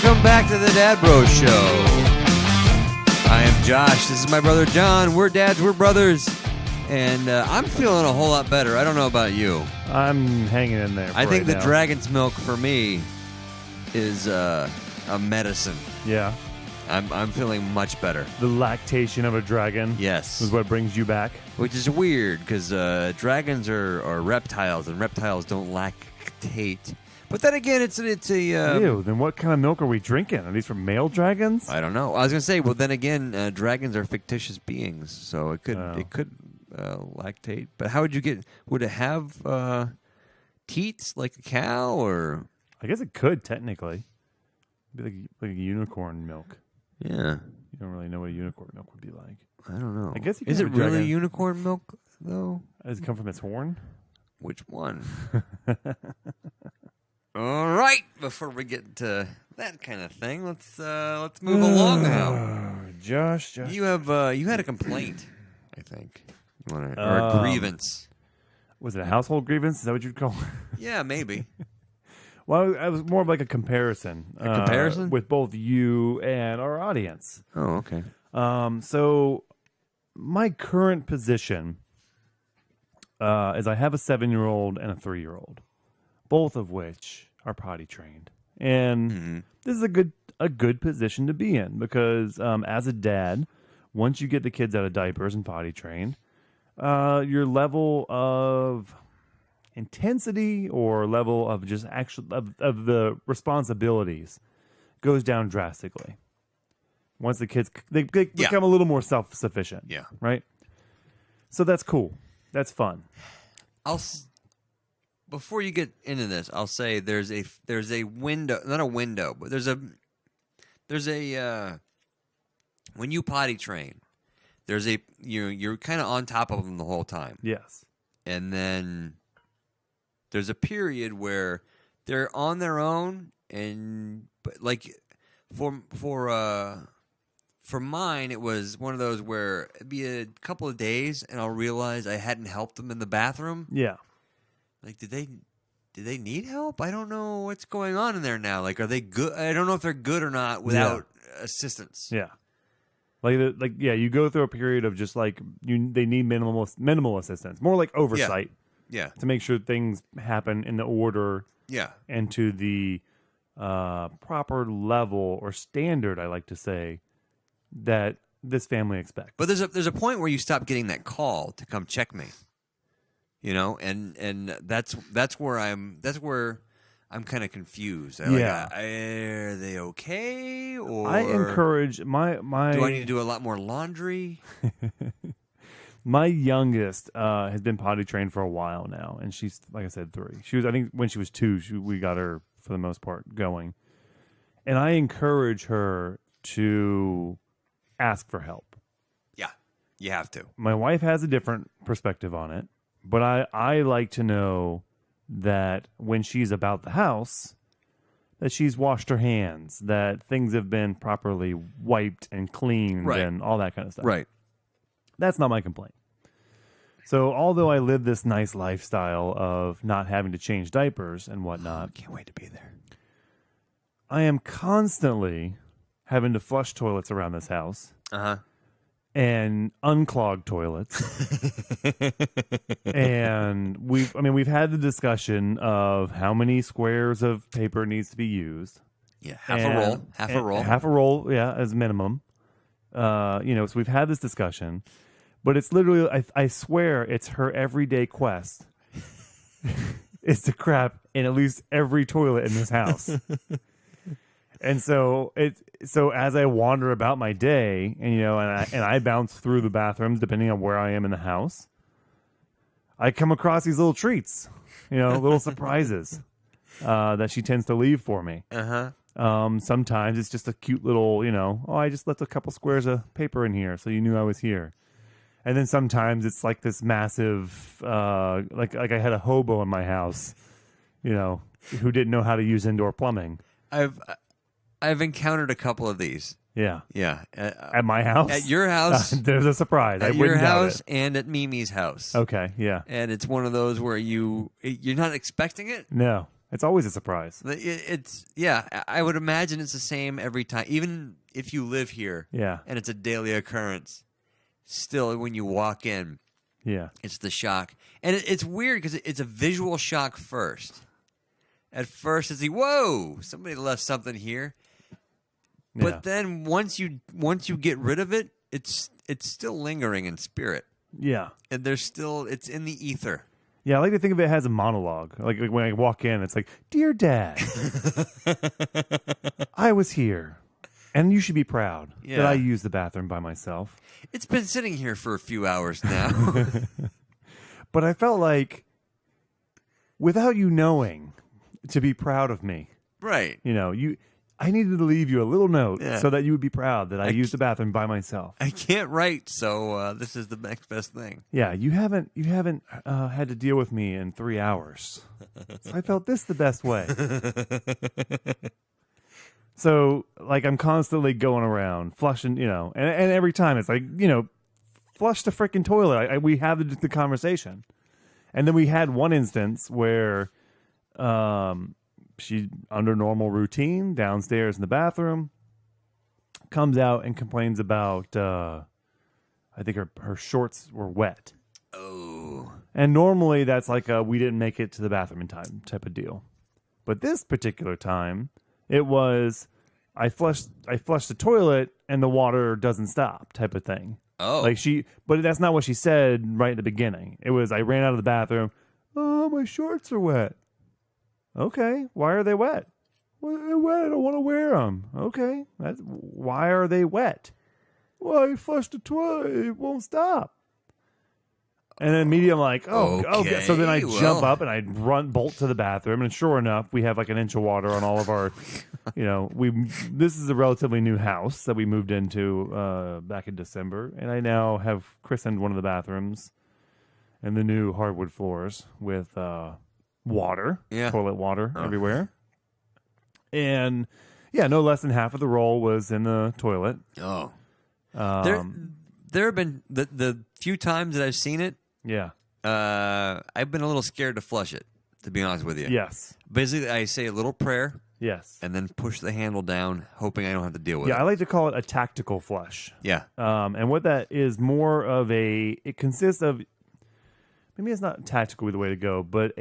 Welcome back to the Dad Bro Show. I am Josh. This is my brother John. We're dads, we're brothers. And I'm feeling a whole lot better. I don't know about you. I'm hanging in there. I think right the now. dragon's milk for me is a medicine. Yeah. I'm feeling much better. The lactation of a dragon Yes. is what brings you back. Which is weird because dragons are reptiles and reptiles don't lactate. But then again, it's a. Ew, then what kind of milk are we drinking? Are these from male dragons? I don't know. I was gonna say, well, then again, dragons are fictitious beings, so it could lactate. But how would you get? Would it have teats like a cow, or? I guess it could, technically. It'd be like a unicorn milk. Yeah, You don't really know what a unicorn milk would be like. I don't know. I guess you can is it have a really dragon. unicorn milk though? Does it come from its horn? Which one? All right. Before we get to that kind of thing, let's move along now. Josh. You had a complaint, I think. You want or a grievance? Was it a household grievance? Is that what you'd call it? Yeah, maybe. Well, it was more of like a comparison. A comparison? with both you and our audience. Oh, okay. So my current position is I have a 7-year-old and a 3-year-old, both of which are potty trained, and this is a good position to be in because as a dad, once you get the kids out of diapers and potty trained, your level of intensity or level of just of the responsibilities goes down drastically. Once the kids they become a little more self-sufficient. Yeah. Right? So that's cool. That's fun. Before you get into this, I'll say there's a window, not a window, but there's a when you potty train, you're kind of on top of them the whole time. Yes. And then there's a period where they're on their own, but like for mine, it was one of those where it'd be a couple of days, and I'll realize I hadn't helped them in the bathroom. Yeah. Like, did they need help? I don't know what's going on in there now. Like, are they good? I don't know if they're good or not without assistance. Yeah. You go through a period of just like they need minimal assistance, more like oversight. Yeah. To make sure things happen in the order. Yeah. And to the proper level or standard, I like to say, that this family expects. But there's a point where you stop getting that call to come check me. You know, and that's where I'm kind of confused. Are they okay? Or I encourage my. Do I need to do a lot more laundry? My youngest has been potty trained for a while now, and she's, like I said, 3. She was, I think, when she was 2, we got her for the most part going, and I encourage her to ask for help. Yeah, you have to. My wife has a different perspective on it, but I like to know that when she's about the house, that she's washed her hands, that things have been properly wiped and cleaned, and all that kind of stuff. Right. That's not my complaint. So although I live this nice lifestyle of not having to change diapers and whatnot, Can't wait to be there. I am constantly having to flush toilets around this house Uh-huh. and unclog toilets. And we've had the discussion of how many squares of paper needs to be used. Yeah, half a roll. Half a roll, yeah, as minimum. So we've had this discussion, but it's literally, I swear, it's her everyday quest is to crap in at least every toilet in this house. And so as I wander about my day, and I bounce through the bathrooms depending on where I am in the house, I come across these little treats, little surprises that she tends to leave for me. Uh-huh. Sometimes it's just a cute little, I just left a couple squares of paper in here, so you knew I was here. And then sometimes it's like this massive, like I had a hobo in my house, who didn't know how to use indoor plumbing. I've encountered a couple of these. Yeah. Yeah. At my house? At your house. There's a surprise. At your house and at Mimi's house. Okay, yeah. And it's one of those where you're not expecting it. No. It's always a surprise. I would imagine it's the same every time. Even if you live here and it's a daily occurrence, still when you walk in, it's the shock. And it's weird because it's a visual shock first. At first it's whoa, somebody left something here. But then once you get rid of it, it's still lingering in spirit. Yeah. And it's in the ether. Yeah, I like to think of it as a monologue. Like when I walk in, it's like, "Dear Dad, I was here, and you should be proud that I used the bathroom by myself. It's been sitting here for a few hours now." But I felt like, without you knowing, to be proud of me. Right. I needed to leave you a little note so that you would be proud that I used the bathroom by myself. I can't write, so this is the next best thing. Yeah, you haven't had to deal with me in 3 hours. So I felt this the best way. So, like, I'm constantly going around flushing, and every time it's like, flush the freaking toilet. We have the conversation, and then we had one instance where, she, under normal routine, downstairs in the bathroom, comes out and complains about, I think her shorts were wet. Oh. And normally that's like a we didn't make it to the bathroom in time type of deal. But this particular time, it was I flushed the toilet and the water doesn't stop type of thing. Oh. But that's not what she said right at the beginning. It was I ran out of the bathroom. Oh, my shorts are wet. Okay, why are they wet? Well, they're wet. I don't want to wear them. Okay, why are they wet? Well, I flushed the toilet. It won't stop. And then immediately I'm like, okay. So then I jump up and I bolt to the bathroom, and sure enough, we have like an inch of water on all of our, this is a relatively new house that we moved into back in December, and I now have christened one of the bathrooms and the new hardwood floors with water, toilet water everywhere. And no less than half of the roll was in the toilet. Oh. There have been the few times that I've seen it. Yeah. I've been a little scared to flush it, to be honest with you. Yes. Basically, I say a little prayer. Yes. And then push the handle down, hoping I don't have to deal with it. Yeah, I like to call it a tactical flush. Yeah. And what that is more of it consists of, maybe it's not tactically the way to go, but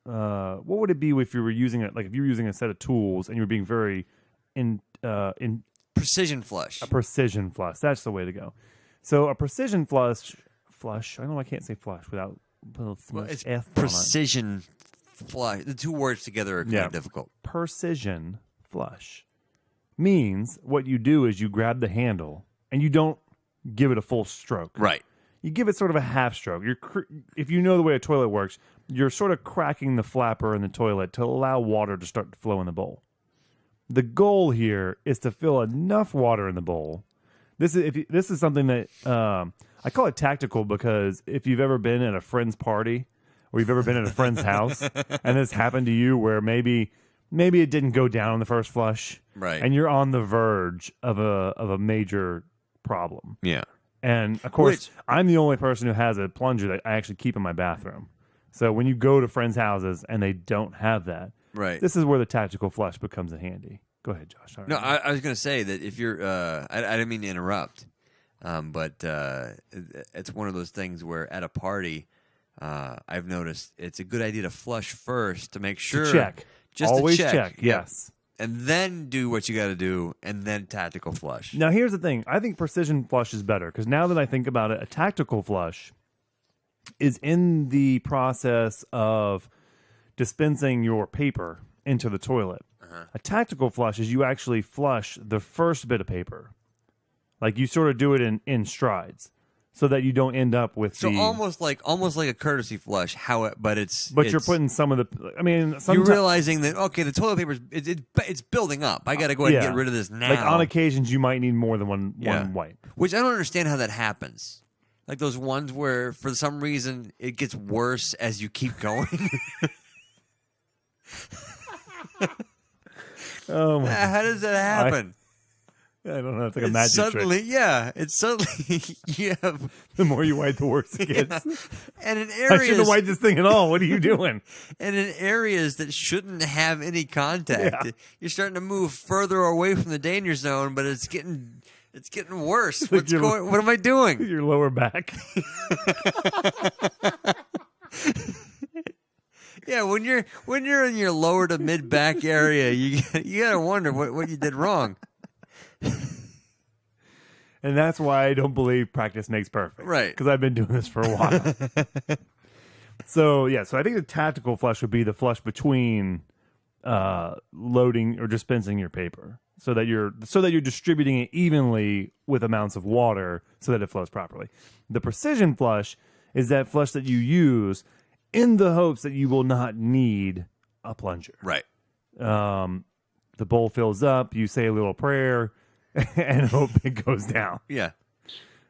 what would it be if you were using it? Like if you were using a set of tools and you were being very in precision flush. A precision flush. That's the way to go. So a precision flush. I know I can't say flush without putting it's F precision flush. The two words together are kind of difficult. Precision flush means what you do is you grab the handle and you don't give it a full stroke. Right. You give it sort of a half stroke. If you know the way a toilet works, you're sort of cracking the flapper in the toilet to allow water to start to flow in the bowl. The goal here is to fill enough water in the bowl. This is something that I call it tactical because if you've ever been at a friend's party or you've ever been at a friend's house and this happened to you where maybe it didn't go down on the first flush, right, and you're on the verge of a major problem. Yeah. And of course, Which- I'm the only person who has a plunger that I actually keep in my bathroom. So when you go to friends' houses and they don't have that, Right. this is where the tactical flush becomes handy. Go ahead, Josh. Sorry. No, I was going to say that if you're, I didn't mean to interrupt, but it's one of those things where at a party, I've noticed it's a good idea to flush first to make sure. To check. Just Always to check. yes. And then do what you got to do, and then tactical flush. Now, here's the thing. I think precision flush is better because now that I think about it, a tactical flush is in the process of dispensing your paper into the toilet. A tactical flush is you actually flush the first bit of paper. Like you sort of do it in strides so that you don't end up with So almost like a courtesy flush, but you're putting some of the. I mean, you're realizing that okay, the toilet paper it's building up. I got to go ahead and get rid of this now. Like on occasions, you might need more than one wipe. Which I don't understand how that happens. Like those ones where for some reason it gets worse as you keep going. Oh my! How does that happen? I don't know. It's like a magic trick. Yeah, it's suddenly you have. The more you wipe, the worse it gets. And in I areas, shouldn't have wiped this thing at all. What are you doing? and in areas that shouldn't have any contact, you're starting to move further away from the danger zone, but it's getting worse. What am I doing? Your lower back. Yeah, when you're in your lower to mid back area, you gotta wonder what you did wrong. And that's why I don't believe practice makes perfect. Right. Because I've been doing this for a while. So I think the tactical flush would be the flush between loading or dispensing your paper, so that you're distributing it evenly with amounts of water so that it flows properly. The precision flush is that flush that you use in the hopes that you will not need a plunger. Right. The bowl fills up, you say a little prayer, and hope it goes down. Yeah.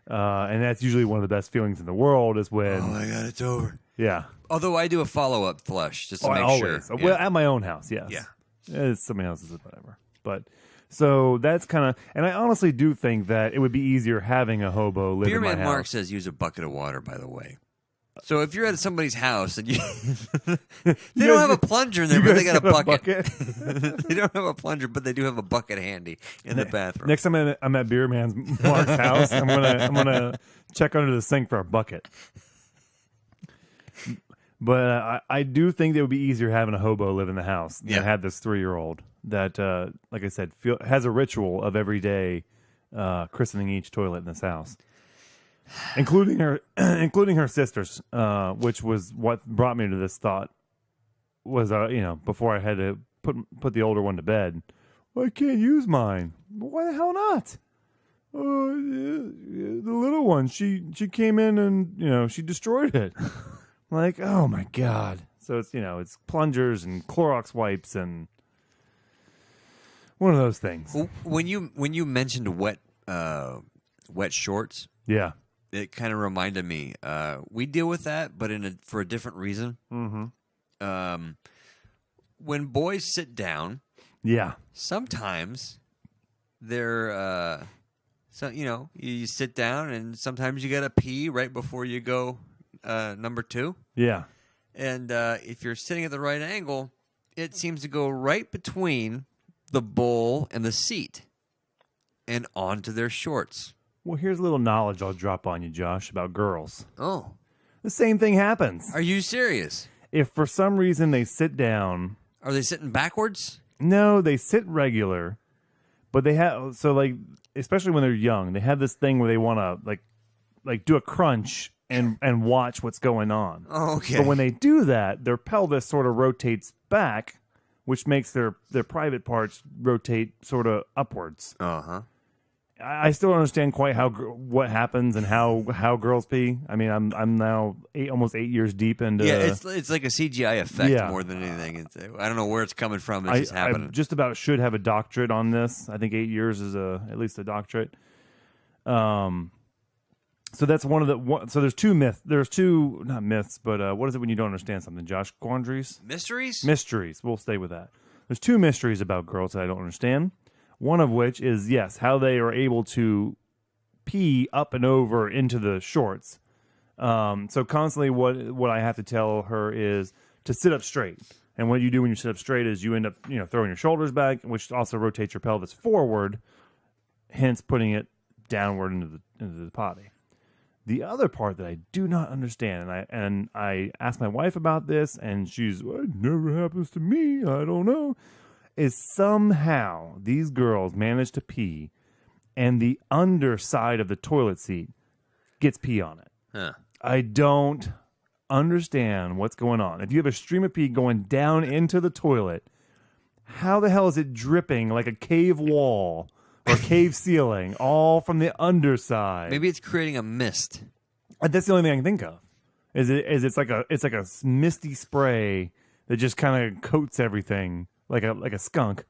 And that's usually one of the best feelings in the world is when... Oh my God, it's over. Yeah. Although I do a follow-up flush just to make always. sure. Well, at my own house, yes. Yeah. It's somebody else's, whatever. But... So that's kind of... And I honestly do think that it would be easier having a hobo live in my Beerman house. Mark says use a bucket of water, by the way. So if you're at somebody's house and they don't have a plunger in there, but they got a bucket. They don't have a plunger, but they do have a bucket handy in the bathroom. Next time I'm at Beer Man's Mark's house, I'm gonna check under the sink for a bucket. But I do think it would be easier having a hobo live in the house than have this 3-year-old that, like I said, has a ritual of every day christening each toilet in this house. Including her sisters, which was what brought me to this thought. Was before I had to put the older one to bed. Well, I can't use mine. Why the hell not? The little one, she came in and she destroyed it. Like, oh my God! So it's plungers and Clorox wipes and one of those things. When you mentioned wet shorts, Yeah. it kind of reminded me. We deal with that, but for a different reason. Mm-hmm. When boys sit down, Yeah. sometimes they're, you sit down, and sometimes you gotta pee right before you go number 2. Yeah. And if you're sitting at the right angle, it seems to go right between the bowl and the seat, and onto their shorts. Well, here's a little knowledge I'll drop on you, Josh, about girls. Oh, The same thing happens. are you serious? If for some reason they sit down, Are they sitting backwards? no, they sit regular, but they have especially when they're young, they have this thing where they want to like do a crunch and watch what's going on. Oh, okay. But when they do that, their pelvis sort of rotates back, which makes their private parts rotate sort of upwards. Uh-huh. I still don't understand quite what happens and how girls pee. I mean, I'm now almost 8 years deep into. Yeah, it's like a CGI effect Yeah. more than anything. I don't know where it's coming from. It's just happening. I just about should have a doctorate on this. I think 8 years is at least a doctorate. So that's one of the. So there's two myths. There's two not myths, but what is it when you don't understand something? Josh, quandaries, Mysteries? mysteries. We'll stay with that. There's two mysteries about girls that I don't understand. One of which is how they are able to pee up and over into the shorts. So constantly what I have to tell her is to sit up straight. And what you do when you sit up straight is you end up, throwing your shoulders back, which also rotates your pelvis forward, hence putting it downward into the potty. The other part that I do not understand, and I asked my wife about this, and she's, well, it never happens to me, I don't know, is somehow these girls manage to pee, and the underside of the toilet seat gets pee on it. Huh. I don't understand what's going on. If you have a stream of pee going down into the toilet, how the hell is it dripping like a cave wall or cave ceiling all from the underside? Maybe it's creating a mist. That's the only thing I can think of. It's like a misty spray that just kind of coats everything like a skunk.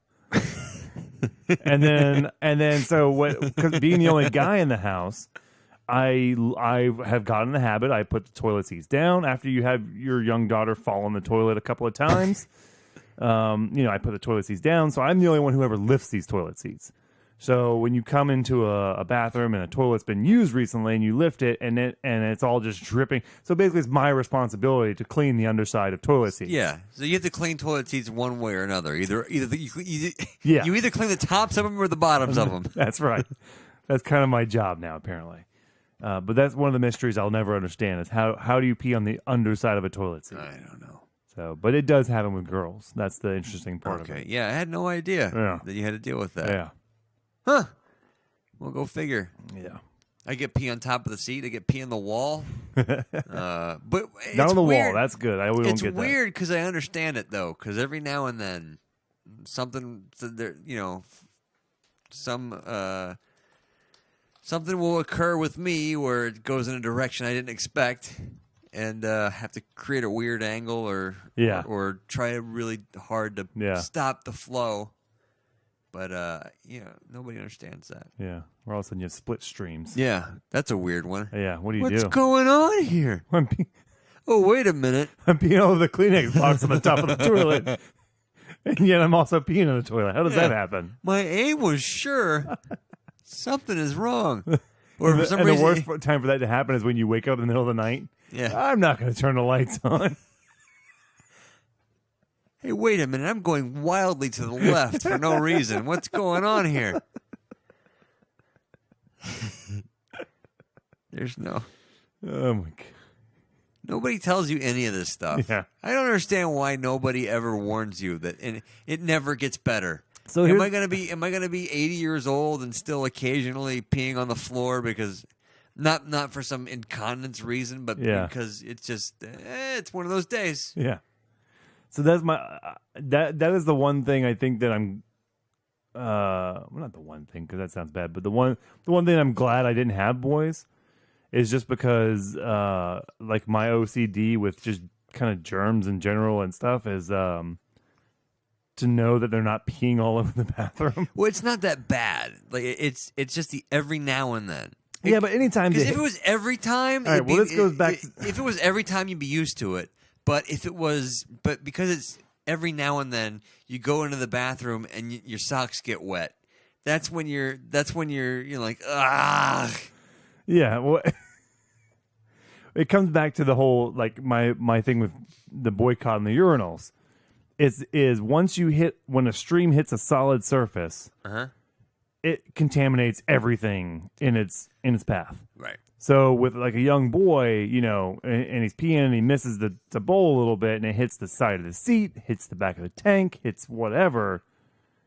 and then so what? Because being the only guy in the house, I have gotten in the habit. I put the toilet seats down after you have your young daughter fall in the toilet a couple of times. I put the toilet seats down, so I'm the only one who ever lifts these toilet seats. So when you come into a bathroom and a toilet's been used recently, and you lift it, and it's all just dripping. So basically, it's my responsibility to clean the underside of toilet seats. Yeah, so you have to clean toilet seats one way or another. Either you Yeah. you either clean the tops of them or the bottoms of them. That's right. That's kind of my job now, apparently. But that's one of the mysteries I'll never understand is how do you pee on the underside of a toilet seat? I don't know. So, but it does happen with girls. That's the interesting part of it. Okay, yeah, I had no idea that you had to deal with that. Yeah. Huh. Well, go figure. Yeah. I get pee on top of the seat. I get pee on the wall. But it's Not on the weird. wall. That's good. We don't It's get weird because I understand it though. Because every now and then, something something will occur with me where it goes in a direction I didn't expect, and have to create a weird angle or try really hard to stop the flow. But nobody understands that. Yeah. Or all of a sudden you have split streams. Yeah, that's a weird one. Yeah. What do you What's do? going on here? Oh, wait a minute. I'm peeing all over the Kleenex box on the top of the toilet. And yet I'm also peeing in the toilet. How does that happen? My aim was sure something is wrong. Or for some and reason, the worst time for that to happen is when you wake up in the middle of the night. Yeah. I'm not going to turn the lights on. Hey, wait a minute. I'm going wildly to the left for no reason. What's going on here? There's no... Oh, my God. Nobody tells you any of this stuff. Yeah. I don't understand why nobody ever warns you that it never gets better. So am I gonna be 80 years old and still occasionally peeing on the floor because not for some incontinence reason, but because it's just it's one of those days. Yeah. So that's that is the one thing I think that I'm well, not the one thing because that sounds bad, but the one thing I'm glad I didn't have boys is just because like my OCD with just kind of germs in general and stuff is to know that they're not peeing all over the bathroom. Well, it's not that bad. Like it's just the every now and then. Yeah, but anytime. Because if it was every time, all right. Well, this goes back. If it was every time, you'd be used to it. But because it's every now and then, you go into the bathroom and your socks get wet. That's when you're like, ah. Yeah. Well, it comes back to the whole like my thing with the boycott and the urinals. Is once when a stream hits a solid surface, it contaminates everything in its path. Right. So with like a young boy, and he's peeing and he misses the bowl a little bit and it hits the side of the seat, hits the back of the tank, hits whatever.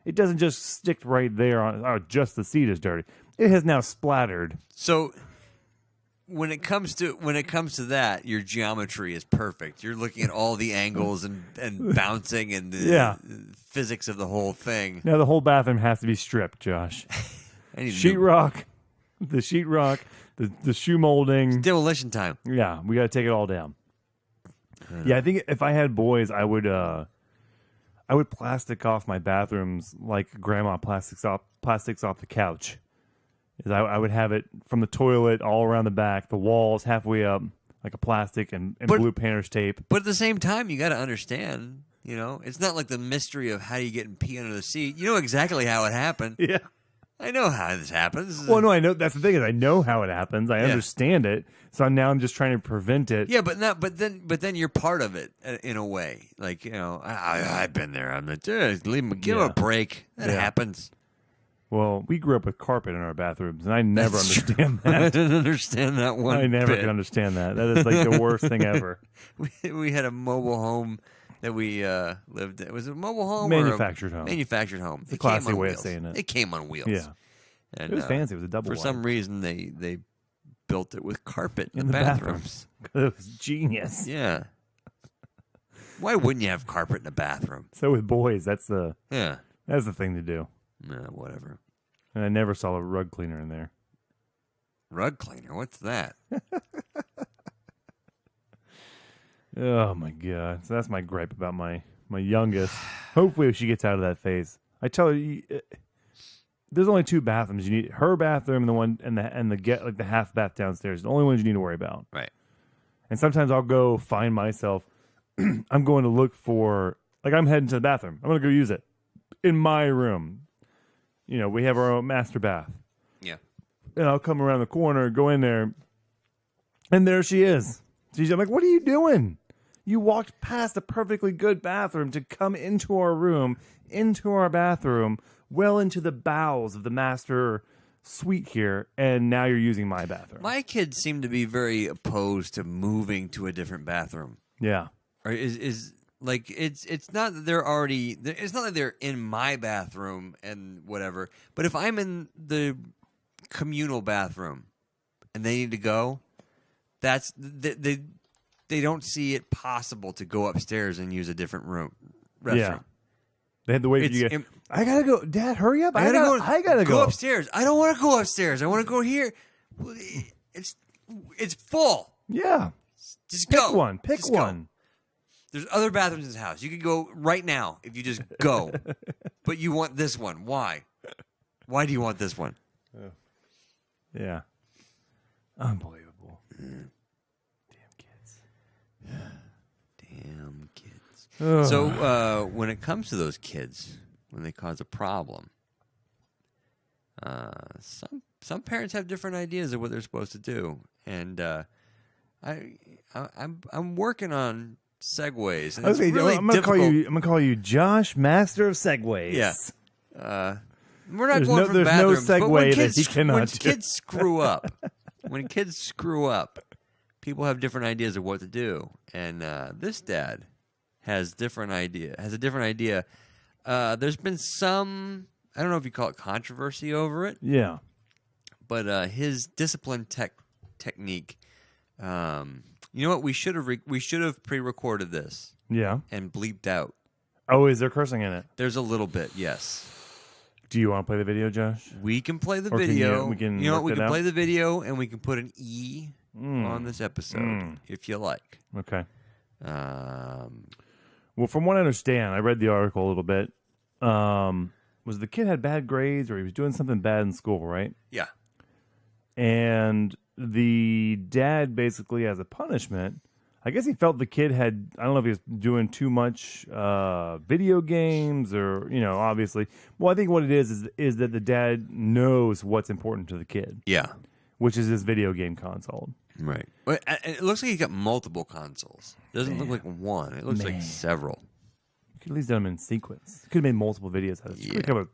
It doesn't just stick right there on just the seat is dirty. It has now splattered. So when it comes to that, your geometry is perfect. You're looking at all the angles and bouncing and the physics of the whole thing. Now the whole bathroom has to be stripped, Josh. Sheetrock, the shoe molding, demolition time. Yeah, we got to take it all down. Yeah, I think if I had boys, I would plastic off my bathrooms like grandma plastics off the couch. I would have it from the toilet all around the back, the walls halfway up, like a plastic and blue painter's tape. But at the same time, you got to understand, it's not like the mystery of how you get pee under the seat. You know exactly how it happened. Yeah. I know how this happens. Well, no, I know. That's the thing is, I know how it happens. I understand it. So now I'm just trying to prevent it. Yeah, but then you're part of it in a way. Like I've been there. I'm like, give him a break. That happens. Well, we grew up with carpet in our bathrooms, and I never understand that. I didn't understand that one. I never could understand that. That is like the worst thing ever. We had a mobile home that we lived in. Was it a mobile home manufactured home? Manufactured home. It's a classy way of saying it. It came on wheels. Yeah. And, it was fancy. It was a double For wide. some reason, they built it with carpet in the bathrooms. It was genius. Yeah. Why wouldn't you have carpet in a bathroom? So with boys, that's the thing to do. Whatever. And I never saw a rug cleaner in there. Rug cleaner? What's that? Oh my god! So that's my gripe about my youngest. Hopefully, she gets out of that phase. I tell her, there's only 2 bathrooms. You need her bathroom and the one and the half bath downstairs. The only ones you need to worry about. Right. And sometimes I'll go find myself. I'm going to look for I'm heading to the bathroom. I'm going to go use it in my room. You know, we have our own master bath. Yeah. And I'll come around the corner, go in there, and there she is. I'm like, what are you doing? You walked past a perfectly good bathroom to come into our room, into our bathroom, well into the bowels of the master suite here, and now you're using my bathroom. My kids seem to be very opposed to moving to a different bathroom. Yeah. Or is like it's not that they're already. It's not like they're in my bathroom and whatever. But if I'm in the communal bathroom and they need to go, that's they don't see it possible to go upstairs and use a different restroom. Yeah. They had to wait for you guys. I gotta go, Dad. Hurry up! I gotta go upstairs. I don't want to go upstairs. I want to go here. It's full. Yeah. Just Pick go. one. Pick just one. Go. There's other bathrooms in this house. You could go right now if you just go. But you want this one. Why? Why do you want this one? Yeah. Unbelievable. Damn kids. Ugh. So when it comes to those kids, when they cause a problem, some parents have different ideas of what they're supposed to do, and I'm working on segues. And it's really difficult. I'm gonna call you Josh, master of segues. Yeah. We're not going from bathrooms. There's no segue that he cannot when do. kids screw up, people have different ideas of what to do, and this dad has a different idea. There's been some, I don't know if you call it controversy over it. Yeah. But his discipline technique, you know what? We should have pre-recorded this. Yeah. And bleeped out. Oh, is there cursing in it? There's a little bit, yes. Do you want to play the video, Josh? We can play the Or video. we can Play the video, and we can put an E on this episode if you like. Okay. Well, from what I understand, I read the article a little bit. Was the kid had bad grades, or he was doing something bad in school, right? Yeah. And the dad basically, as a punishment, I guess he felt the kid had, I don't know if he was doing too much video games or, obviously. Well, I think what it is that the dad knows what's important to the kid. Yeah. Which is his video game console. Right. But it looks like he's got multiple consoles. It doesn't look like one. It looks like several. You could at least done them in sequence. Could have made multiple videos out of it. Yeah.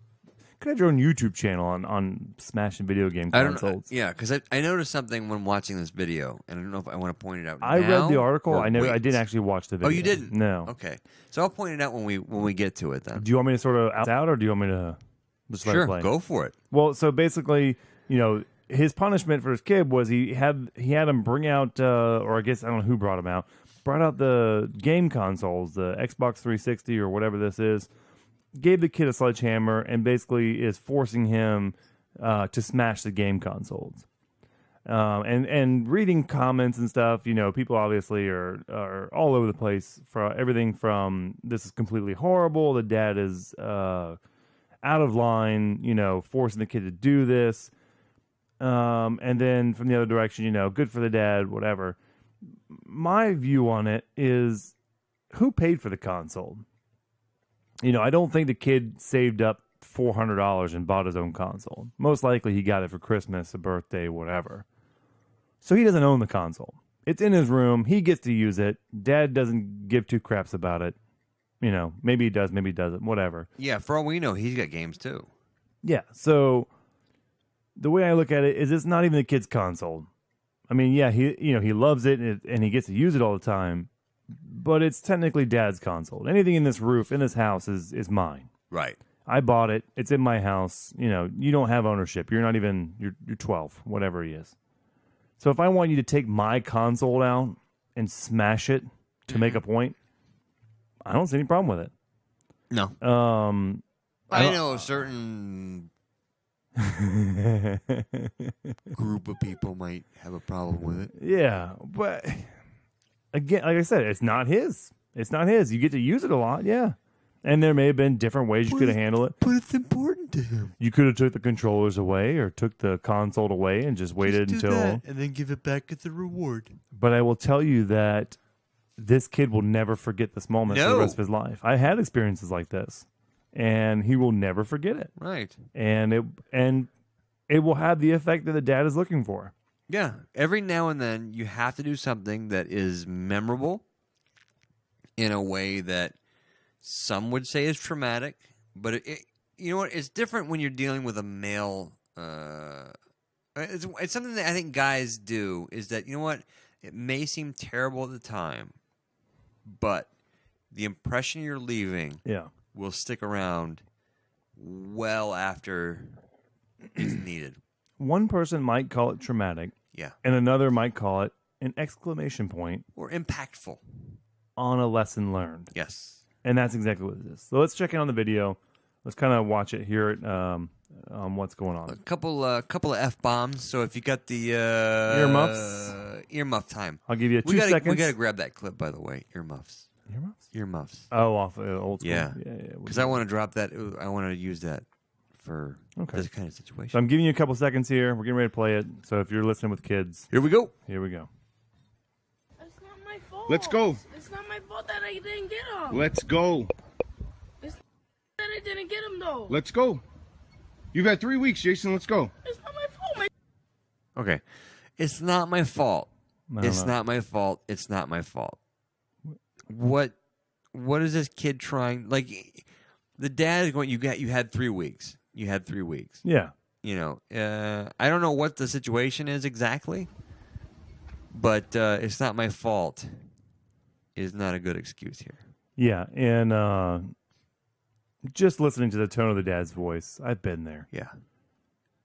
Could have your own YouTube channel on smashing video game consoles. Yeah, because I noticed something when watching this video, and I don't know if I want to point it out I now. read the article. I didn't actually watch the video. Oh, you didn't? No. Okay. So I'll point it out when we get to it then. Do you want me to sort of out, or do you want me to just let it play? Go for it. Well, so basically, his punishment for his kid was he had him bring out, or I guess I don't know who brought him out, brought out the game consoles, the Xbox 360 or whatever this is, gave the kid a sledgehammer, and basically is forcing him to smash the game consoles. And reading comments and stuff, people obviously are all over the place for everything from this is completely horrible, the dad is out of line, forcing the kid to do this. And then from the other direction, good for the dad, whatever. My view on it is, who paid for the console? I don't think the kid saved up $400 and bought his own console. Most likely he got it for Christmas, a birthday, whatever. So he doesn't own the console. It's in his room. He gets to use it. Dad doesn't give two craps about it. You know, maybe he does, maybe he doesn't, whatever. Yeah, for all we know, he's got games too. Yeah, so the way I look at it is it's not even the kid's console. I mean, yeah, he loves it and he gets to use it all the time, but it's technically Dad's console. Anything in this roof, in this house is mine. Right. I bought it. It's in my house. You know, you don't have ownership. You're not even, you're 12, whatever he is. So if I want you to take my console out and smash it to make a point, I don't see any problem with it. No. I know a certain group of people might have a problem with it. Yeah, but again, like I said, it's not his. It's not his. You get to use it a lot, yeah. And there may have been different ways you could have handled it. But it's important to him. You could have took the controllers away or took the console away and just waited Just do until... that and then give it back as a reward. But I will tell you that this kid will never forget this moment for the rest of his life. I had experiences like this, and he will never forget it. Right. And it will have the effect that the dad is looking for. Yeah. Every now and then, you have to do something that is memorable in a way that some would say is traumatic. But you know what? It's different when you're dealing with a male. It's something that I think guys do is that, you know what? It may seem terrible at the time, but the impression you're leaving will stick around well after it's needed. One person might call it traumatic. Yeah. And another might call it an exclamation point. Or impactful. On a lesson learned. Yes. And that's exactly what it is. So let's check in on the video. Let's kind of watch it, hear it, what's going on. A couple of F-bombs. So if you got the... Earmuff time. I'll give you 2 seconds. We got to grab that clip, by the way. Earmuffs. Earmuffs? Earmuffs. Oh, off old school. Yeah. Because I want to drop that. I want to use that for this kind of situation. So I'm giving you a couple seconds here. We're getting ready to play it. So if you're listening with kids. Here we go. Here we go. It's not my fault. Let's go. It's not my fault that I didn't get him. Let's go. It's that I didn't get him, though. Let's go. You've had 3 weeks, Jason. Let's go. It's not my fault, Okay. It's not my fault. It's know. not my fault. It's not my fault. What is this kid trying? Like, the dad is going, you had 3 weeks. You had 3 weeks. Yeah. You know, I don't know what the situation is exactly, but it's not my fault is not a good excuse here. Yeah. And just listening to the tone of the dad's voice, I've been there. Yeah.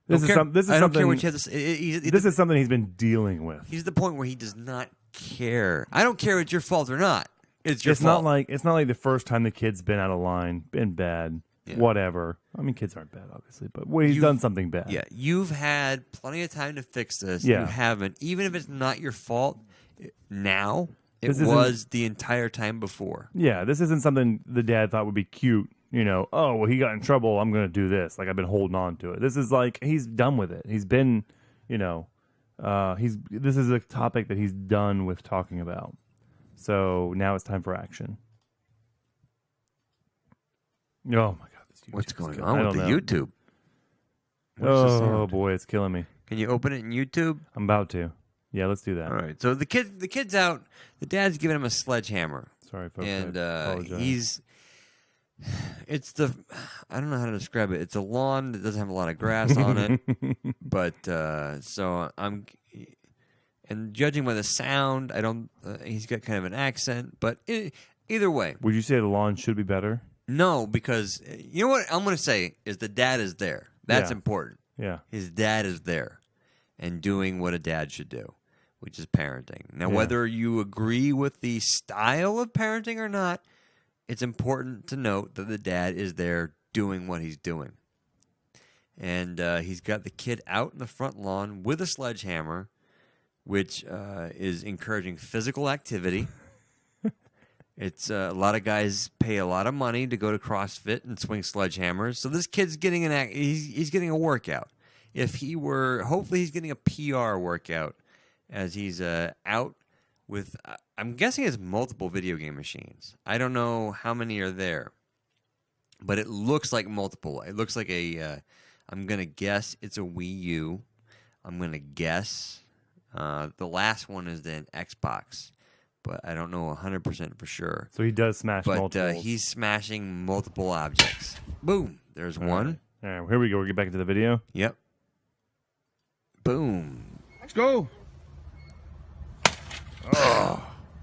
This is I don't care something. what you have to say. This is something he's been dealing with. He's at the point where he does not care. I don't care if it's your fault or not. It's your It's fault. not like the first time the kid's been out of line, been bad, whatever. I mean, kids aren't bad, obviously, but he's done something bad. Yeah, you've had plenty of time to fix this. Yeah. You haven't. Even if it's not your fault now, it This was the entire time before. Yeah, this isn't something the dad thought would be cute. You know, oh, well, he got in trouble. I'm going to do this. Like, I've been holding on to it. This is like, he's done with it. He's been, you know, this is a topic that he's done with talking about. So now it's time for action. Oh, my God. This YouTube What's is going killing- on I with the don't know. YouTube? What's the Oh, sound? boy, it's killing me. Can you open it in YouTube? I'm about to. Yeah, let's do that. All right. So the kid's out. The dad's giving him a sledgehammer. Sorry, folks. And I apologize. I don't know how to describe it. It's a lawn that doesn't have a lot of grass on it. But and judging by the sound, he's got kind of an accent. But either way. Would you say the lawn should be better? No, because you know what I'm going to say is the dad is there. That's Yeah. important. Yeah. His dad is there and doing what a dad should do, which is parenting. Now, Yeah. whether you agree with the style of parenting or not, it's important to note that the dad is there doing what he's doing. And he's got the kid out in the front lawn with a sledgehammer, which is encouraging physical activity. It's a lot of guys pay a lot of money to go to CrossFit and swing sledgehammers. So this kid's getting he's getting a workout. Hopefully he's getting a PR workout as he's out with, I'm guessing it's multiple video game machines. I don't know how many are there. but it looks like multiple. It looks like I'm gonna guess it's a Wii U. I'm gonna guess the last one is an Xbox, but I don't know 100% for sure. So he does smash But multiples. he's smashing multiple objects. Boom. There's one. All right, here we go. We'll get back into the video. Yep. Boom. Let's go.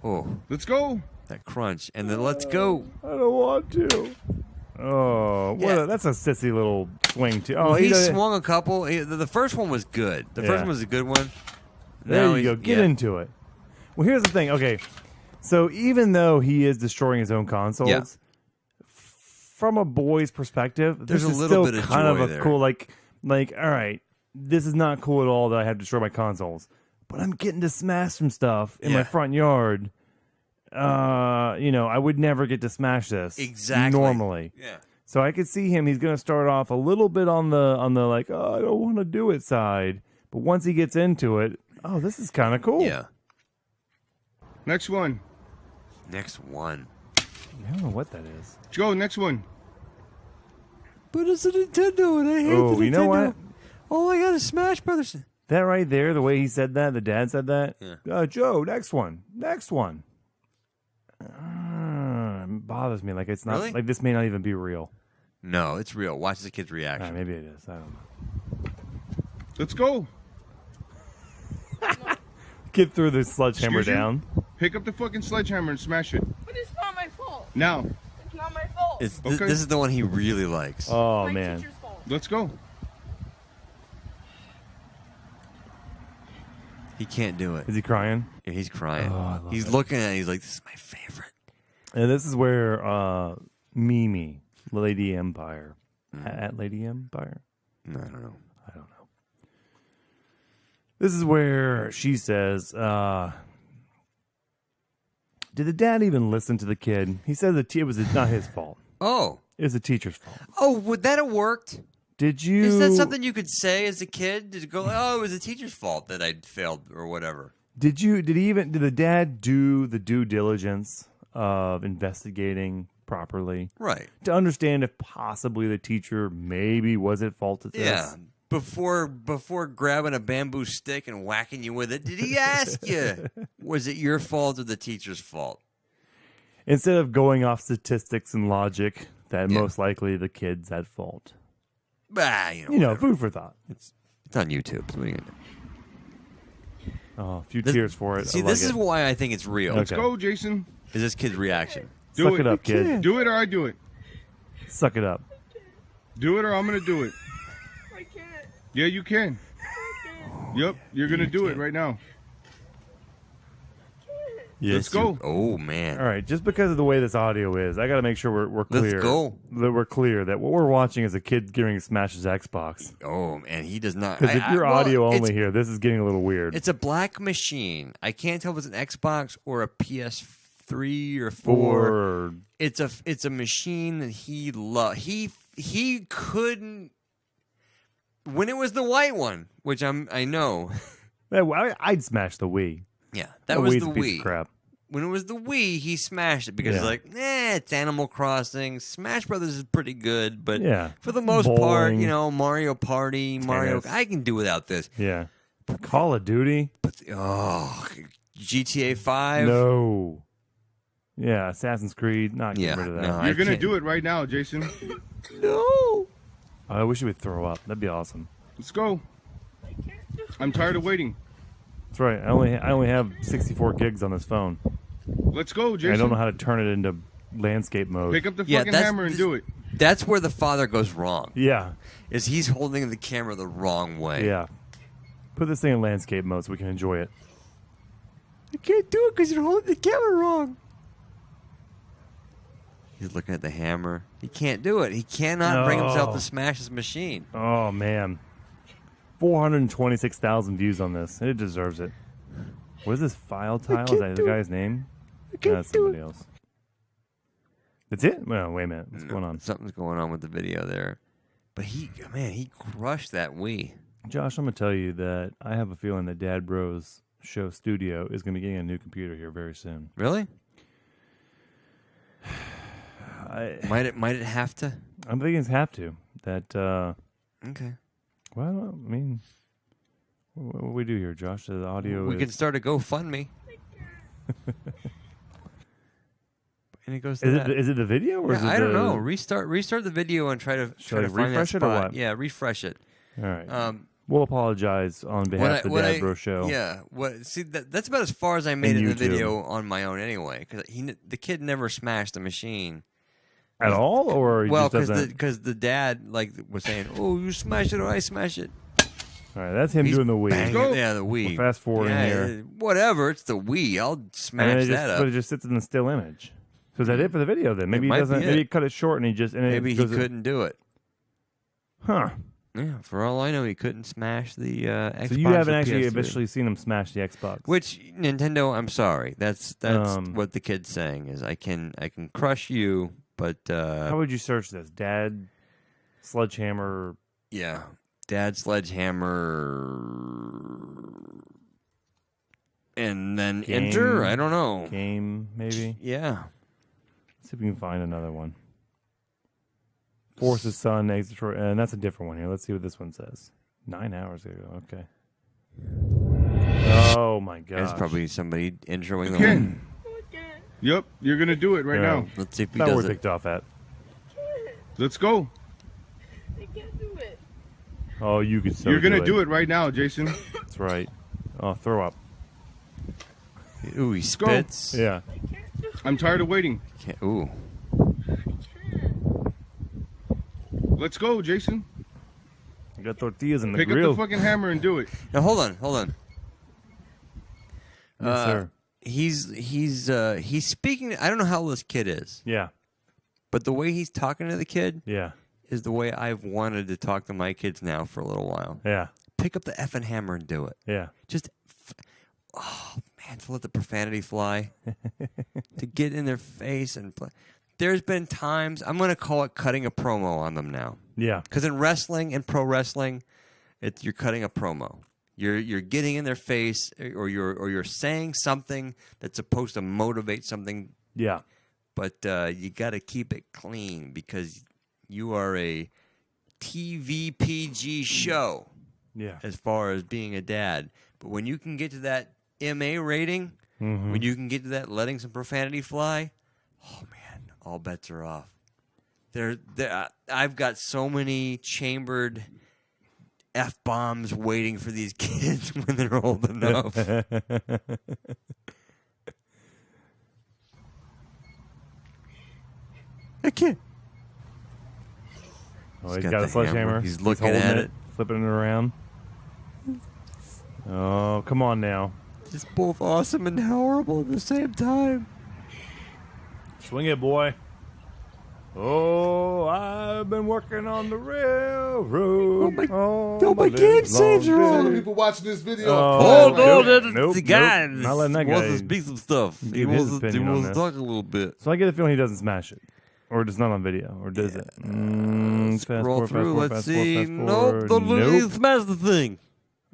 Oh, Let's go. that crunch. And then let's go. I don't want to. Oh, Yeah. that's a sissy little swing too. Oh, Well, he does- swung a couple. The first one was good. The first Yeah. one was a good one. There Now you go. he's- Get yeah. into it. Well, here's the thing. Okay, so even though he is destroying his own consoles, Yeah. from a boy's perspective, There's this a is little still bit of kind of joy a there. cool, like, all right, this is not cool at all that I have to destroy my consoles, but I'm getting to smash some stuff in my Yeah. front yard. I would never get to smash this Exactly. normally. Yeah. So I could see him. He's going to start off a little bit on the like, oh, I don't want to do it side. But once he gets into it, oh, this is kind of cool. Yeah. Next one. Next one. I don't know what that is. Let's go. Next one. But it's a Nintendo, and I hate Oh, you know what? Oh, I got a Smash Brothers. That right there, the way he said that, the dad said that. Yeah. Joe, next one. Next one. It bothers me. Like it's not Really? like this may not even be real. No, it's real. Watch the kid's reaction. Maybe it is. I don't know. Let's go. Get through the sledgehammer Excuse you? down. Pick up the fucking sledgehammer and smash it. But it's not my fault. Now. It's not my fault. It's, Okay. This is the one he really likes. Oh my man. teacher's fault. Let's go. He can't do it. Is he crying? Yeah, he's crying. Oh, I love He's it. looking at it. He's like, this is my favorite. And this is where Mimi, Lady Empire, at Lady Empire. No, I don't know. I don't know. This is where she says, did the dad even listen to the kid? He said it was not his fault. Oh. It was the teacher's fault. Oh, would that have worked? Did you? Is that something you could say as a kid? Did you go, oh, it was the teacher's fault that I failed or whatever? Did the dad do the due diligence of investigating properly Right. to understand if possibly the teacher maybe was at fault at this? Yeah. Before grabbing a bamboo stick and whacking you with it, did he ask you, was it your fault or the teacher's fault? Instead of going off statistics and logic, that Yeah. most likely the kid's at fault. Bah, whatever. Food for thought. It's on YouTube. So what are you gonna do? Oh, a few This- tears for it. See, I like this is it. why I think it's real. Okay. Let's go, Jason. Is this kid's reaction? Do Suck it. it up, kid. Do it or I do it. Suck it up. Do it or I'm going to do it. I can't. Yeah, you can. Yep, you're going to do it right now. Yes, Let's go. Oh man! All right, just because of the way this audio is, I got to make sure we're clear. Let's go. That we're clear that what we're watching is a kid getting to smash his Xbox. Oh man, he does not. Because if you're audio it's- only here, this is getting a little weird. It's a black machine. I can't tell if it's an Xbox or a PS3 or 4. Or It's a machine that he loved. He couldn't. When it was the white one, which I know. I'd smash the Wii. Yeah, that was Wii's the a piece Wii. of crap. When it was the Wii, he smashed it because Yeah. he's like, it's Animal Crossing. Smash Brothers is pretty good, but Yeah. for the most part, Bowling. Mario Party, Mario, Tennis. I can do without this. Yeah. Call of Duty? But GTA 5. No. Yeah, Assassin's Creed. Not getting Yeah, rid of that. no, I You're going to can't- do it right now, Jason. No. I wish you would throw up. That'd be awesome. Let's go. I'm tired of waiting. That's right. I only have 64 gigs on this phone. Let's go, And Jason. I don't know how to turn it into landscape mode. Pick up the Yeah, fucking that's- hammer and do it. That's where the father goes wrong. Yeah. Is he's holding the camera the wrong way. Yeah. Put this thing in landscape mode so we can enjoy it. I can't do it because you're holding the camera wrong. He's looking at the hammer. He can't do it. He cannot bring himself No. to smash his machine. Oh, man. 426,000 views on this. It deserves it. What is this file tile? Is that the guy's name? That's somebody else. That's it? Well, wait a minute. What's going on? Something's going on with the video there. But he crushed that Wii. Josh, I'm going to tell you that I have a feeling that Dad Bros Show Studio is going to be getting a new computer here very soon. Really? Might it have to? I'm thinking it's have to. That. Okay. Well, I mean, what do we do here, Josh? The audio. We is... can start a GoFundMe. And it goes to Is that. it the video or is it I don't the... know. Restart the video and try to I find that refresh it or spot. what? Yeah, refresh it. All right. We'll apologize on behalf of the Dad Bro Show. Yeah. See, that's about as far as I made it in the YouTube. video on my own anyway. Because the kid never smashed the machine. At all, or he just doesn't... because the dad was saying, "Oh, you smash it or I smash it." All right, that's him He's doing the Wii. banging- Yeah, the Wii. We're fast forwarding here. Whatever, it's the Wii. I'll And smash that up. But it just sits in the still image. So is that it for the video then? Maybe he might be doesn't. it. Maybe he cut it short and he just. And Maybe it he goes couldn't do it. Huh. Yeah, for all I know, he couldn't smash the Xbox. So you haven't or actually PS3. officially seen him smash the Xbox. Which Nintendo? I'm sorry. That's what the kid's saying is I can crush you, but How would you search this? Dad, sledgehammer. yeah, Dad sledgehammer, and then Game. enter. I don't know. Game, maybe. Yeah. See if we can find another one. Forces son, exit for, and that's a different one here. Let's see what this one says. 9 hours ago. Okay. Oh my god. That's probably somebody introing the Again. one. Yep, you're gonna do it right now. Let's see if he That's does where we it. picked off at. Let's go. I can't do it. Oh, you can. So You're gonna do it right now, Jason. That's right. Oh, throw up. Ooh, he go. spits. Yeah. I can't do it. I'm tired of waiting. Ooh. I can't. Let's go, Jason. You got tortillas in the Pick grill. up the fucking hammer and do it. Now hold on. Yes, sir. He's speaking. I don't know how old this kid is, Yeah. but the way he's talking to the kid Yeah. is the way I've wanted to talk to my kids now for a little while. Yeah. Pick up the effing hammer and do it. Yeah. Just, oh man, to let the profanity fly, to get in their face and play. There's been times I'm going to call it cutting a promo on them now, Yeah. because in wrestling and pro wrestling, you're cutting a promo. You're getting in their face, or you're saying something that's supposed to motivate something. Yeah. But you got to keep it clean because you are a TVPG show Yeah. as far as being a dad. But when you can get to that MA rating, Mm-hmm. when you can get to that letting some profanity fly, oh man, all bets are off. I've got so many chambered F-bombs waiting for these kids when they're old enough. I can't. Oh, he's got got a the sledgehammer. hammer. He's looking holding at it. flipping it around. Oh, come on now. It's both awesome and horrible at the same time. Swing it, boy. Oh, I've been working on the railroad. Oh, my game saves are Some of the on. people watching this video. Oh, no, that's nope, the guy. nope. Not letting that wants guy to speak some stuff. He give his wants to opinion on this. talk a little bit. So I get the feeling he doesn't smash it. Or it's not on video. Or does it? Fast Scroll forward, through. fast forward, Let's fast forward, see. fast Nope. forward. Don't look Nope. like smash the thing.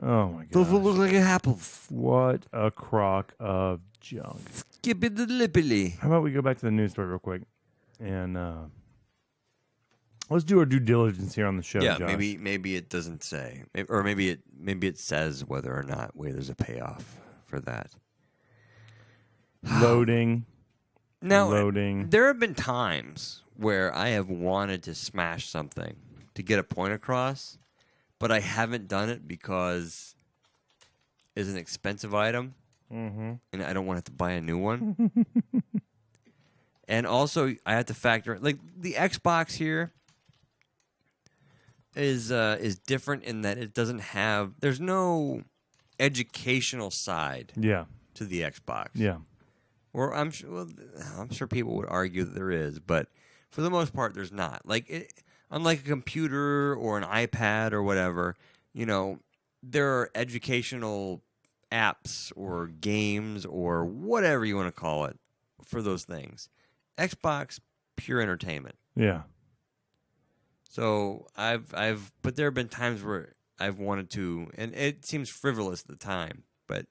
Oh, my God. Doesn't look like it happens. What a crock of junk. Skip it the lippily. How about we go back to the news story real quick? And let's do our due diligence here on the show, Yeah, Josh. maybe it doesn't say, or maybe it says whether or not there's a payoff for that. Loading. Now, Loading. there have been times where I have wanted to smash something to get a point across, but I haven't done it because it's an expensive item, and I don't want to have to buy a new one. And also, I have to factor like the Xbox here is different in that it doesn't have. There's no educational side Yeah. to the Xbox. Yeah. Or I'm sure people would argue that there is, but for the most part, there's not. Unlike a computer or an iPad or whatever, there are educational apps or games or whatever you want to call it for those things. Xbox, pure entertainment. Yeah. So but there have been times where I've wanted to, and it seems frivolous at the time, but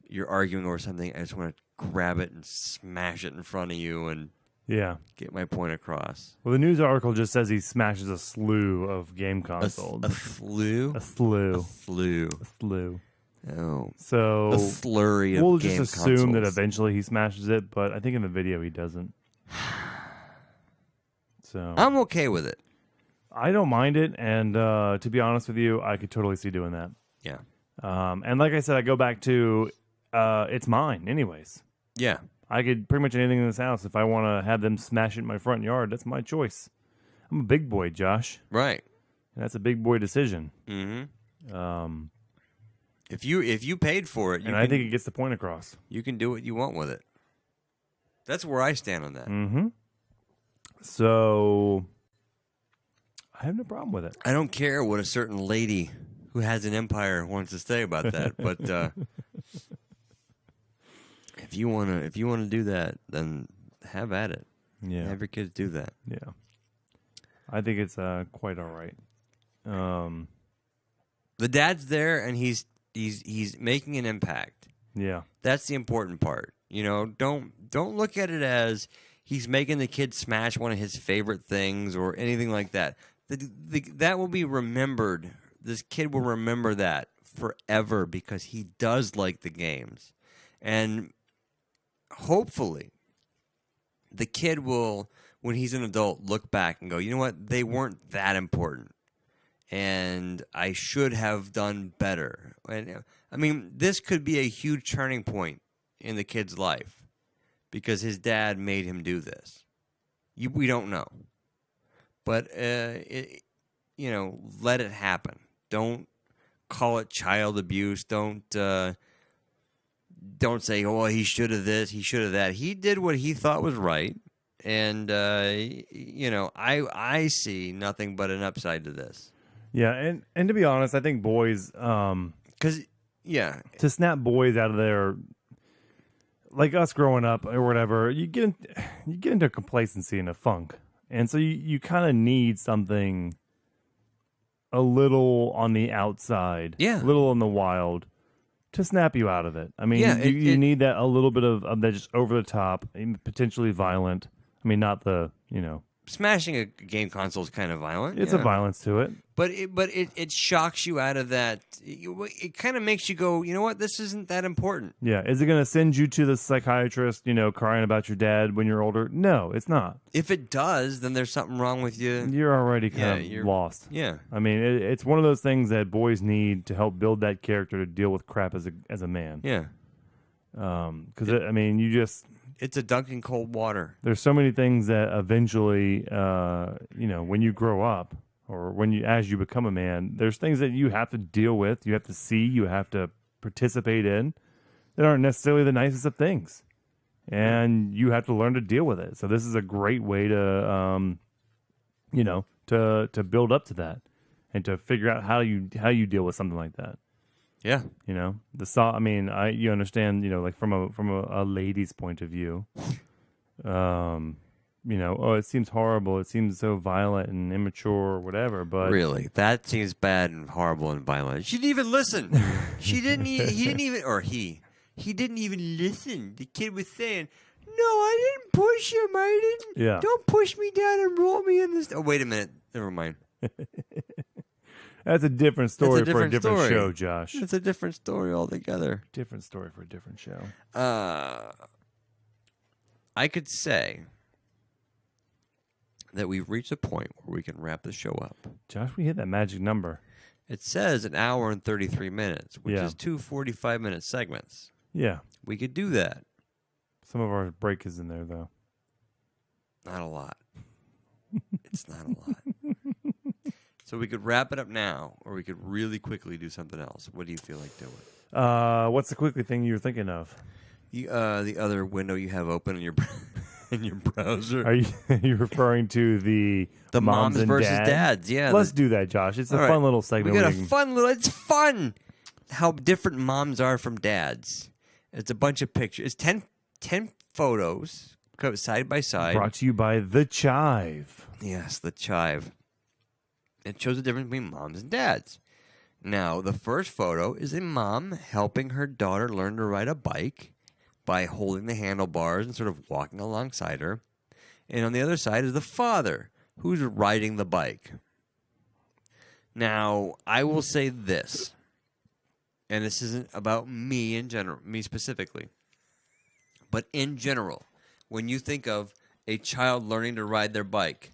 you're arguing over something, I just want to grab it and smash it in front of you and Yeah. Get my point across. Well, the news article just says he smashes a slew of game consoles. A flu? A slew. Flu. A slew. Oh. So A flurry of we'll game just assume that consoles. eventually he smashes it, but I think in the video he doesn't. So I'm okay with it. I don't mind it, and to be honest with you, I could totally see doing that. Yeah. And like I said, I go back to it's mine, anyways. Yeah. I could pretty much anything in this house. If I want to have them smash it in my front yard, that's my choice. I'm a big boy, Josh, Right. and that's a big boy decision. Mm-hmm. If you paid for it, And I think it gets the point across. you can do what you want with it. That's where I stand on that. Mm-hmm. So I have no problem with it. I don't care what a certain lady who has an empire wants to say about that, but if you wanna do that, then have at it. Yeah, Have your kids do that. yeah. I think it's quite all right. The dad's there, and he's making an impact. Yeah, That's the important part. You know, don't look at it as he's making the kid smash one of his favorite things or anything like that. That will be remembered. This kid will remember that forever because he does like the games. And hopefully the kid will, when he's an adult, look back and go, you know what? They weren't that important. And I should have done better. And, I mean, this could be a huge turning point in the kid's life because his dad made him do this. We don't know. But, let it happen. Don't call it child abuse. Don't say, oh, he should have this, he should have that. He did what he thought was right. And, I see nothing but an upside to this. yeah. And to be honest, I think boys, Because, yeah. to snap boys out of their, like us growing up or whatever, you get into complacency and a funk, and so you kind of need something a little on the outside, Yeah. a little in the wild, to snap you out of it. I mean, Yeah, you it- need that a little bit of that just over the top, potentially violent. I mean, not the Smashing a game console is kind of violent. it's yeah. a violence to it. But it shocks you out of that. It kind of makes you go, you know what? This isn't that important. Yeah, is it going to send you to the psychiatrist? Crying about your dad when you're older? No, it's not. If it does, then there's something wrong with you. You're already Yeah, kind of you're- lost. Yeah. I mean, it's one of those things that boys need to help build that character to deal with crap as a man. Yeah. Because I mean, It's a dunk in cold water. there's so many things that eventually, when you grow up or as you become a man, there's things that you have to deal with, you have to see, you have to participate in that aren't necessarily the nicest of things, and you have to learn to deal with it. So this is a great way to, to build up to that and to figure out how you deal with something like that. Yeah. You understand, like from a lady's point of view, it seems horrible, it seems so violent and immature or whatever, but Really, that seems bad and horrible and violent. She didn't even listen. He didn't even listen. The kid was saying, "No, I didn't push him. I didn't. Yeah. Don't push me down and roll me in this." Oh, wait a minute. Never mind. that's a different story for a different different story. show, Josh. It's a different story altogether. Different story for a different show. I could say that we've reached a point where we can wrap the show up. Josh, we hit that magic number. It says an hour and 33 minutes, which Yeah. is 2 45-minute segments. Yeah, We could do that. some of our break is in there though. Not a lot. It's not a lot. So we could wrap it up now, or we could really quickly do something else. What do you feel like doing? What's the quickly thing you were thinking of? The other window you have open in your in your browser. Are you referring to the moms and versus dads? dads? Yeah. Let's do that, Josh. It's a All right. fun little segment. We got where a you can- fun little. It's fun. How different moms are from dads. It's a bunch of pictures. It's 10 photos side by side. Brought to you by The Chive. Yes, the chive. It shows the difference between moms and dads. Now, the first photo is a mom helping her daughter learn to ride a bike by holding the handlebars and sort of walking alongside her. And on the other side is the father, who's riding the bike. Now, I will say this, and this isn't about me in general, me specifically, but in general, when you think of a child learning to ride their bike,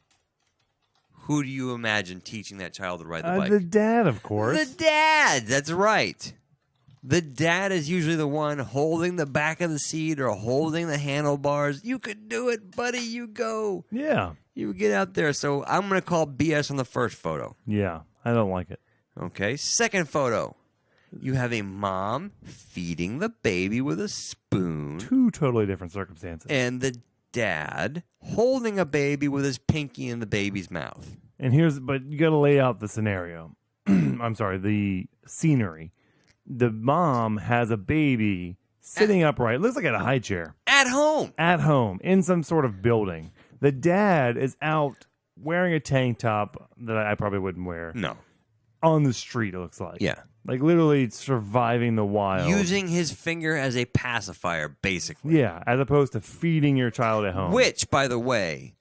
who do you imagine teaching that child to ride the bike? The dad, of course. The dad, that's right. The dad is usually the one holding the back of the seat or holding the handlebars. You could do it, buddy. You go. Yeah. You get out there. So I'm going to call BS on the first photo. Yeah. I don't like it. Okay. Second photo. You have a mom feeding the baby with a spoon. Two totally different circumstances. And the dad holding a baby with his pinky in the baby's mouth. But you got to lay out the scenario. I'm sorry, the scenery. The mom has a baby sitting upright. It looks like at a high chair. At home. At home, in some sort of building. The dad is out wearing a tank top that I probably wouldn't wear. No. On the street, it looks like. Yeah. Like literally surviving the wild. Using his finger as a pacifier, basically. Yeah, as opposed to feeding your child at home. Which, by the way,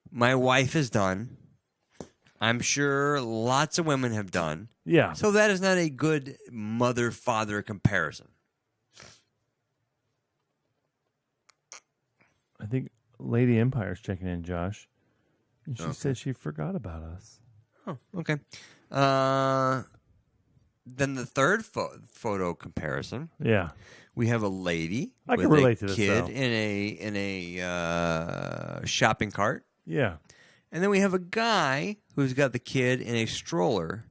my wife has done. I'm sure lots of women have done. Yeah. So that is not a good mother-father comparison. I think Lady Empire's checking in, Josh. And she Okay. said she forgot about us. Oh, okay. Then the third photo comparison, Yeah. we have a lady I with can relate a to this, kid though. in a shopping cart. Yeah. And then we have a guy who's got the kid in a stroller.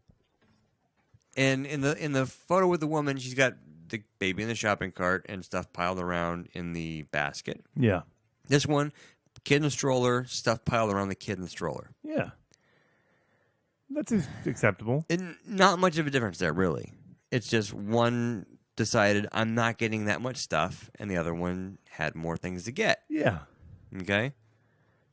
And in the photo with the woman, she's got the baby in the shopping cart and stuff piled around in the basket. Yeah. This one, kid in the stroller, stuff piled around the kid in the stroller. Yeah. That's acceptable. And not much of a difference there, really. It's just one decided I'm not getting that much stuff, and the other one had more things to get. Yeah. Okay?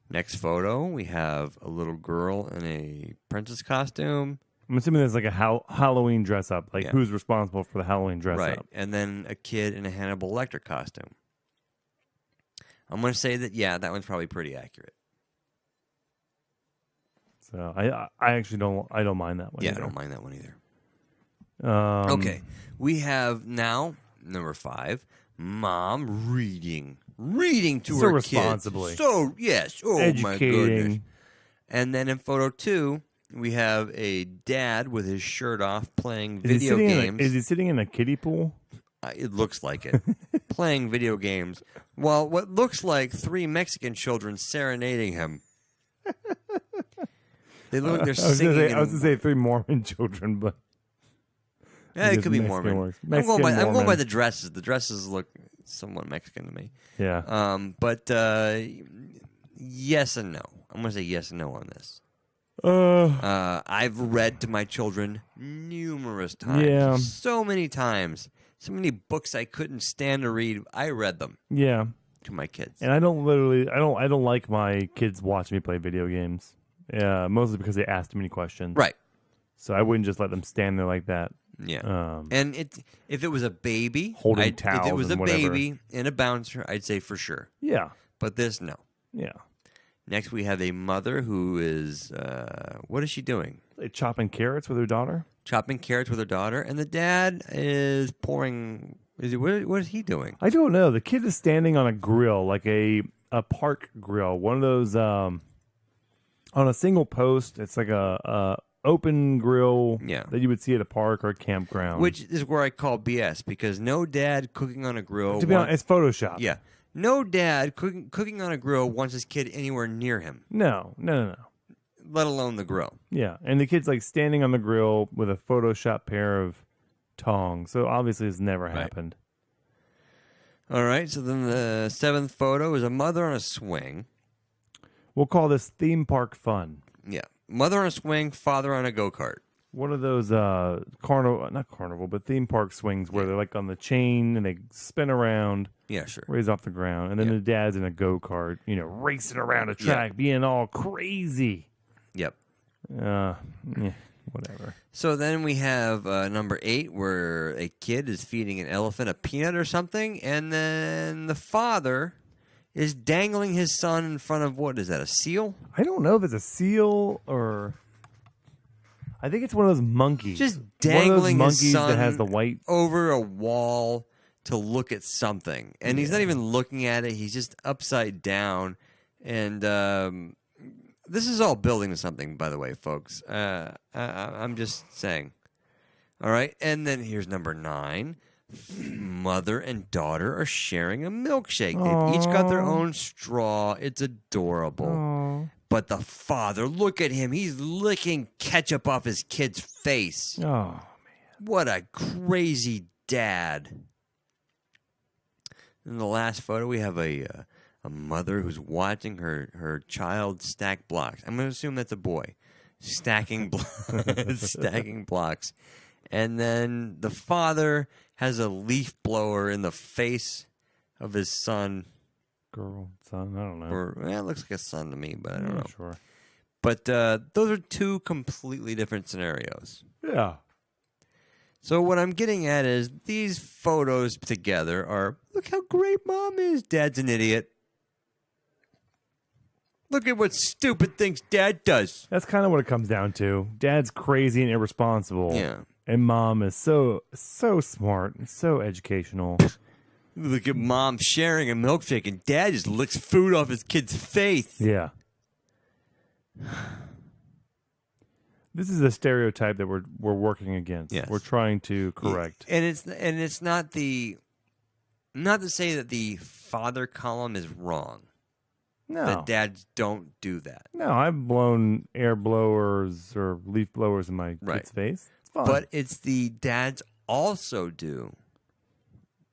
Next photo, we have a little girl in a princess costume. I'm assuming there's like a Halloween dress up. Like, Yeah. who's responsible for the Halloween dress Right. up? And then a kid in a Hannibal Lecter costume. I'm going to say that, yeah, that one's probably pretty accurate. So I actually don't mind that one. Yeah, either. I don't mind that one either. Okay. We have now, number 5, mom reading to So her responsibly. kids. So, yes. Oh, my goodness. Educating. And then in photo 2, we have a dad with his shirt off playing Is he video sitting games. is he sitting in a kiddie pool? It looks like it. Playing video games while what looks like 3 Mexican children serenading him. They look like they're singing. I was going to say 3 Mormon children, but Yeah, it Just could be Mexican Mormon. works. I'm Mexican going by Mormon. the dresses. The dresses look somewhat Mexican to me. yeah. But yes and no. I'm going to say yes and no on this. I've read to my children numerous times. Yeah. So many times. So many books I couldn't stand to read. I read them Yeah. to my kids. And I don't like my kids watching me play video games. Yeah, mostly because they ask too many questions. Right. So I wouldn't just let them stand there like that. Yeah. And if it was a baby, Holding if it towels was a and whatever. baby in a bouncer, I'd say for sure. Yeah. But this, no. Yeah. Next, we have a mother who is, what is she doing? Like chopping carrots with her daughter. Chopping carrots with her daughter, and the dad is pouring. What is he doing? I don't know. The kid is standing on a grill, like a park grill, one of those on a single post. It's like a open grill Yeah. that you would see at a park or a campground. Which is where I call BS because no dad cooking on a grill. to be honest, it's Photoshop. yeah, no dad cooking on a grill wants his kid anywhere near him, No. let alone the grill. Yeah, and the kid's like standing on the grill with a Photoshop pair of tongs. So obviously, it's never happened. All right. So then the 7th photo is a mother on a swing. We'll call this theme park fun. Yeah, mother on a swing, father on a go-kart. One of those not carnival, but theme park swings where they're like on the chain and they spin around, Yeah, sure. raise off the ground, and then Yeah. the dad's in a go kart, racing around a track, being all crazy. Yep. Whatever. So then we have number 8 where a kid is feeding an elephant a peanut or something, and then the father is dangling his son in front of, what is that, a seal? I don't know if it's a seal or... I think it's one of those monkeys. Just one of those dangling his monkeys son that has the white... over a wall to look at something. And he's not even looking at it. He's just upside down. And this is all building to something, by the way, folks. I'm just saying. All right. And then here's number 9. Mother and daughter are sharing a milkshake. They've each got their own straw. It's adorable. Aww. But the father, look at him. He's licking ketchup off his kid's face. Oh, man. What a crazy dad. In the last photo, we have a mother who's watching her child stack blocks. I'm going to assume that's a boy. Stacking blocks. And then the father has a leaf blower in the face of his son. Girl, son, I don't know. Or it looks like a son to me, but I don't I'm know. not sure. But those are 2 completely different scenarios. Yeah. So what I'm getting at is these photos together are, look how great mom is. Dad's an idiot. Look at what stupid things Dad does. That's kind of what it comes down to. Dad's crazy and irresponsible. Yeah. And mom is so smart and so educational. Look at mom sharing a milkshake and Dad just licks food off his kid's face. Yeah. This is a stereotype that we're working against. Yes. We're trying to correct. And it's not to say that the father column is wrong. No. That dads don't do that. No, I've blown air blowers or leaf blowers in my Right. kid's face. It's fun. But it's the dads also do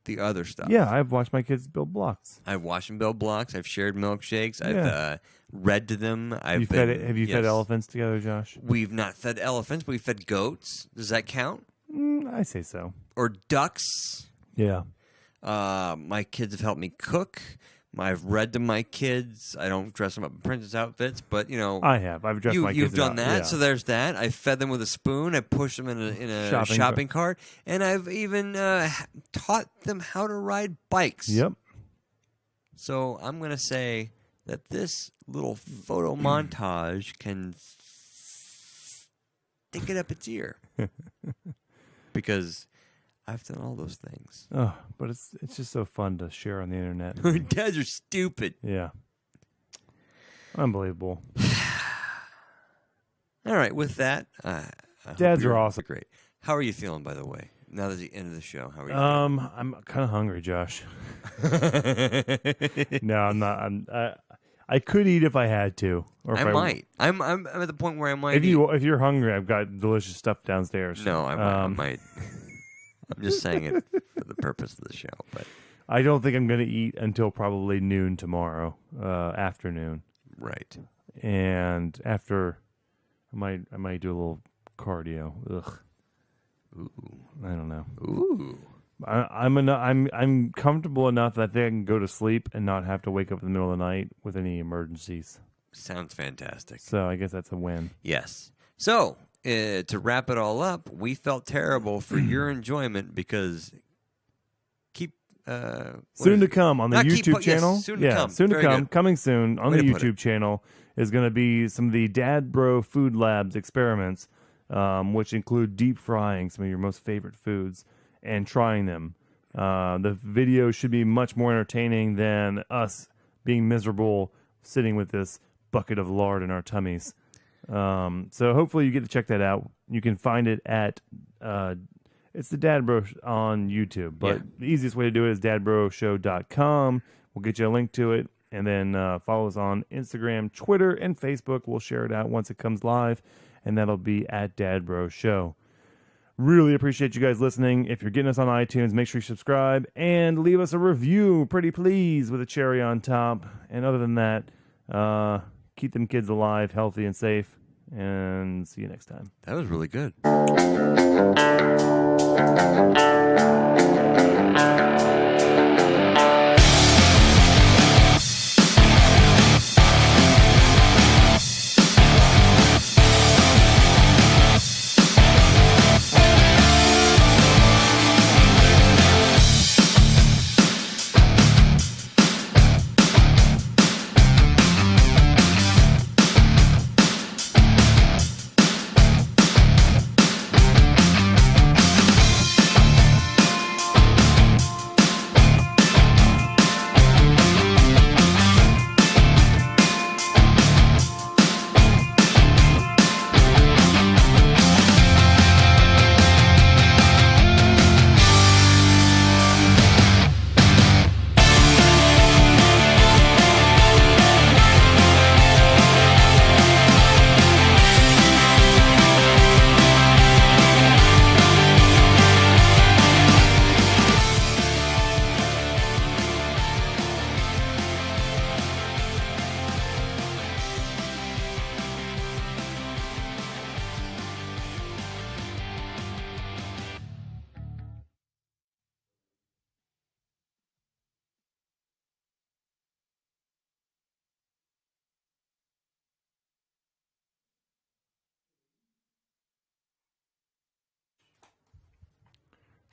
the other stuff. yeah, I've watched my kids build blocks. I've watched them build blocks. I've shared milkshakes. I've Yeah. read to them. Have you fed Yes. elephants together, Josh? We've not fed elephants, but we fed goats. Does that count? I say so. Or ducks? Yeah. My kids have helped me cook. I've read to my kids. I don't dress them up in princess outfits, but I have. I've dressed my kids you've done out. that, Yeah. so there's that. I fed them with a spoon. I pushed them in a shopping cart, and I've even taught them how to ride bikes. Yep. So I'm going to say that this little photo montage can stick it up its ear because I've done all those things. Oh, but it's just so fun to share on the internet. Dads are stupid. Yeah. Unbelievable. All right, with that, I hope Dads are you're awesome. Great. How are you feeling, by the way? Now that the end of the show, how are you I'm kind of hungry, Josh. No, I'm not. I could eat if I had to, or if feeling? I might. I'm at the point where I might. If you're hungry, I've got delicious stuff downstairs. No, I might. I'm just saying it for the purpose of the show, but I don't think I'm going to eat until probably noon tomorrow afternoon, right. and after I might do a little cardio. Ugh. Ooh. I don't know. Ooh. I'm comfortable enough that I think I can go to sleep and not have to wake up in the middle of the night with any emergencies. Sounds fantastic. So I guess that's a win. Yes. So, to wrap it all up, we felt terrible for your enjoyment because Soon to come on the YouTube channel. Yes, soon to come. Very good. Coming soon on Way the to put YouTube it. channel is going to be some of the Dad Bro Food Labs experiments, which include deep frying some of your most favorite foods and trying them. The video should be much more entertaining than us being miserable sitting with this bucket of lard in our tummies. So hopefully you get to check that out. You can find it at it's the Dad Bro on YouTube, but the easiest way to do it is dadbroshow.com. We'll get you a link to it, and then follow us on Instagram, Twitter, and Facebook. We'll share it out once it comes live, and that'll be at Dad Bro Show. Really appreciate you guys listening. If you're getting us on iTunes, make sure you subscribe and leave us a review, pretty please, with a cherry on top. And other than that, keep them kids alive, healthy, and safe. And see you next time. That was really good.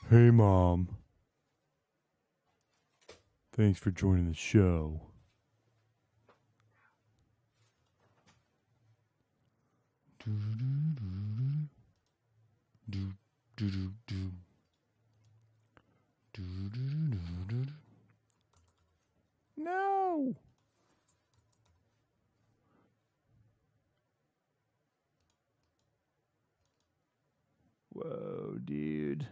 Hey, Mom. Thanks for joining the show. No. Whoa, dude.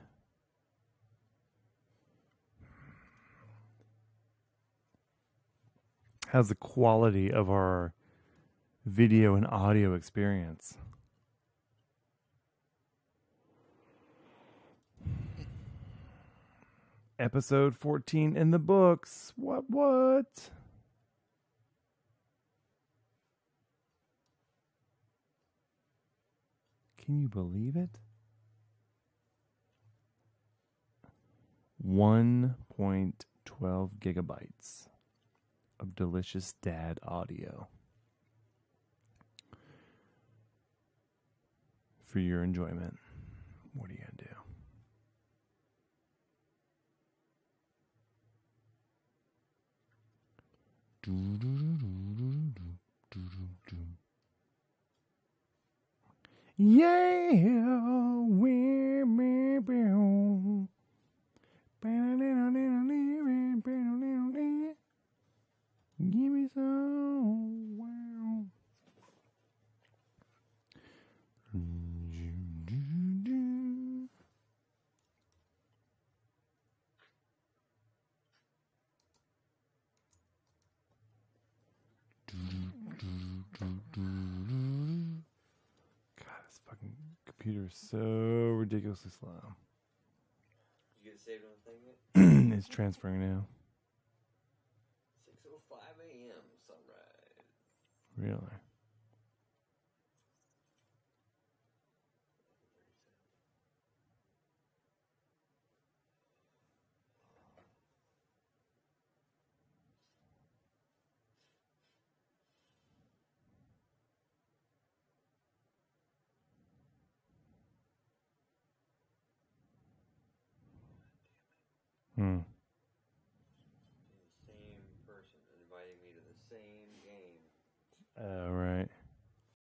How's the quality of our video and audio experience? Episode 14 in the books. What? Can you believe it? 1.12 gigabytes of delicious dad audio for your enjoyment. What are you gonna do? Yeah, give me some. Wow. God, this fucking computer is so ridiculously slow. You get it saved on the thing yet? It's transferring now. 6:05 a.m. sunrise. Really? Hmm. The same person inviting me to the same game. Oh, right.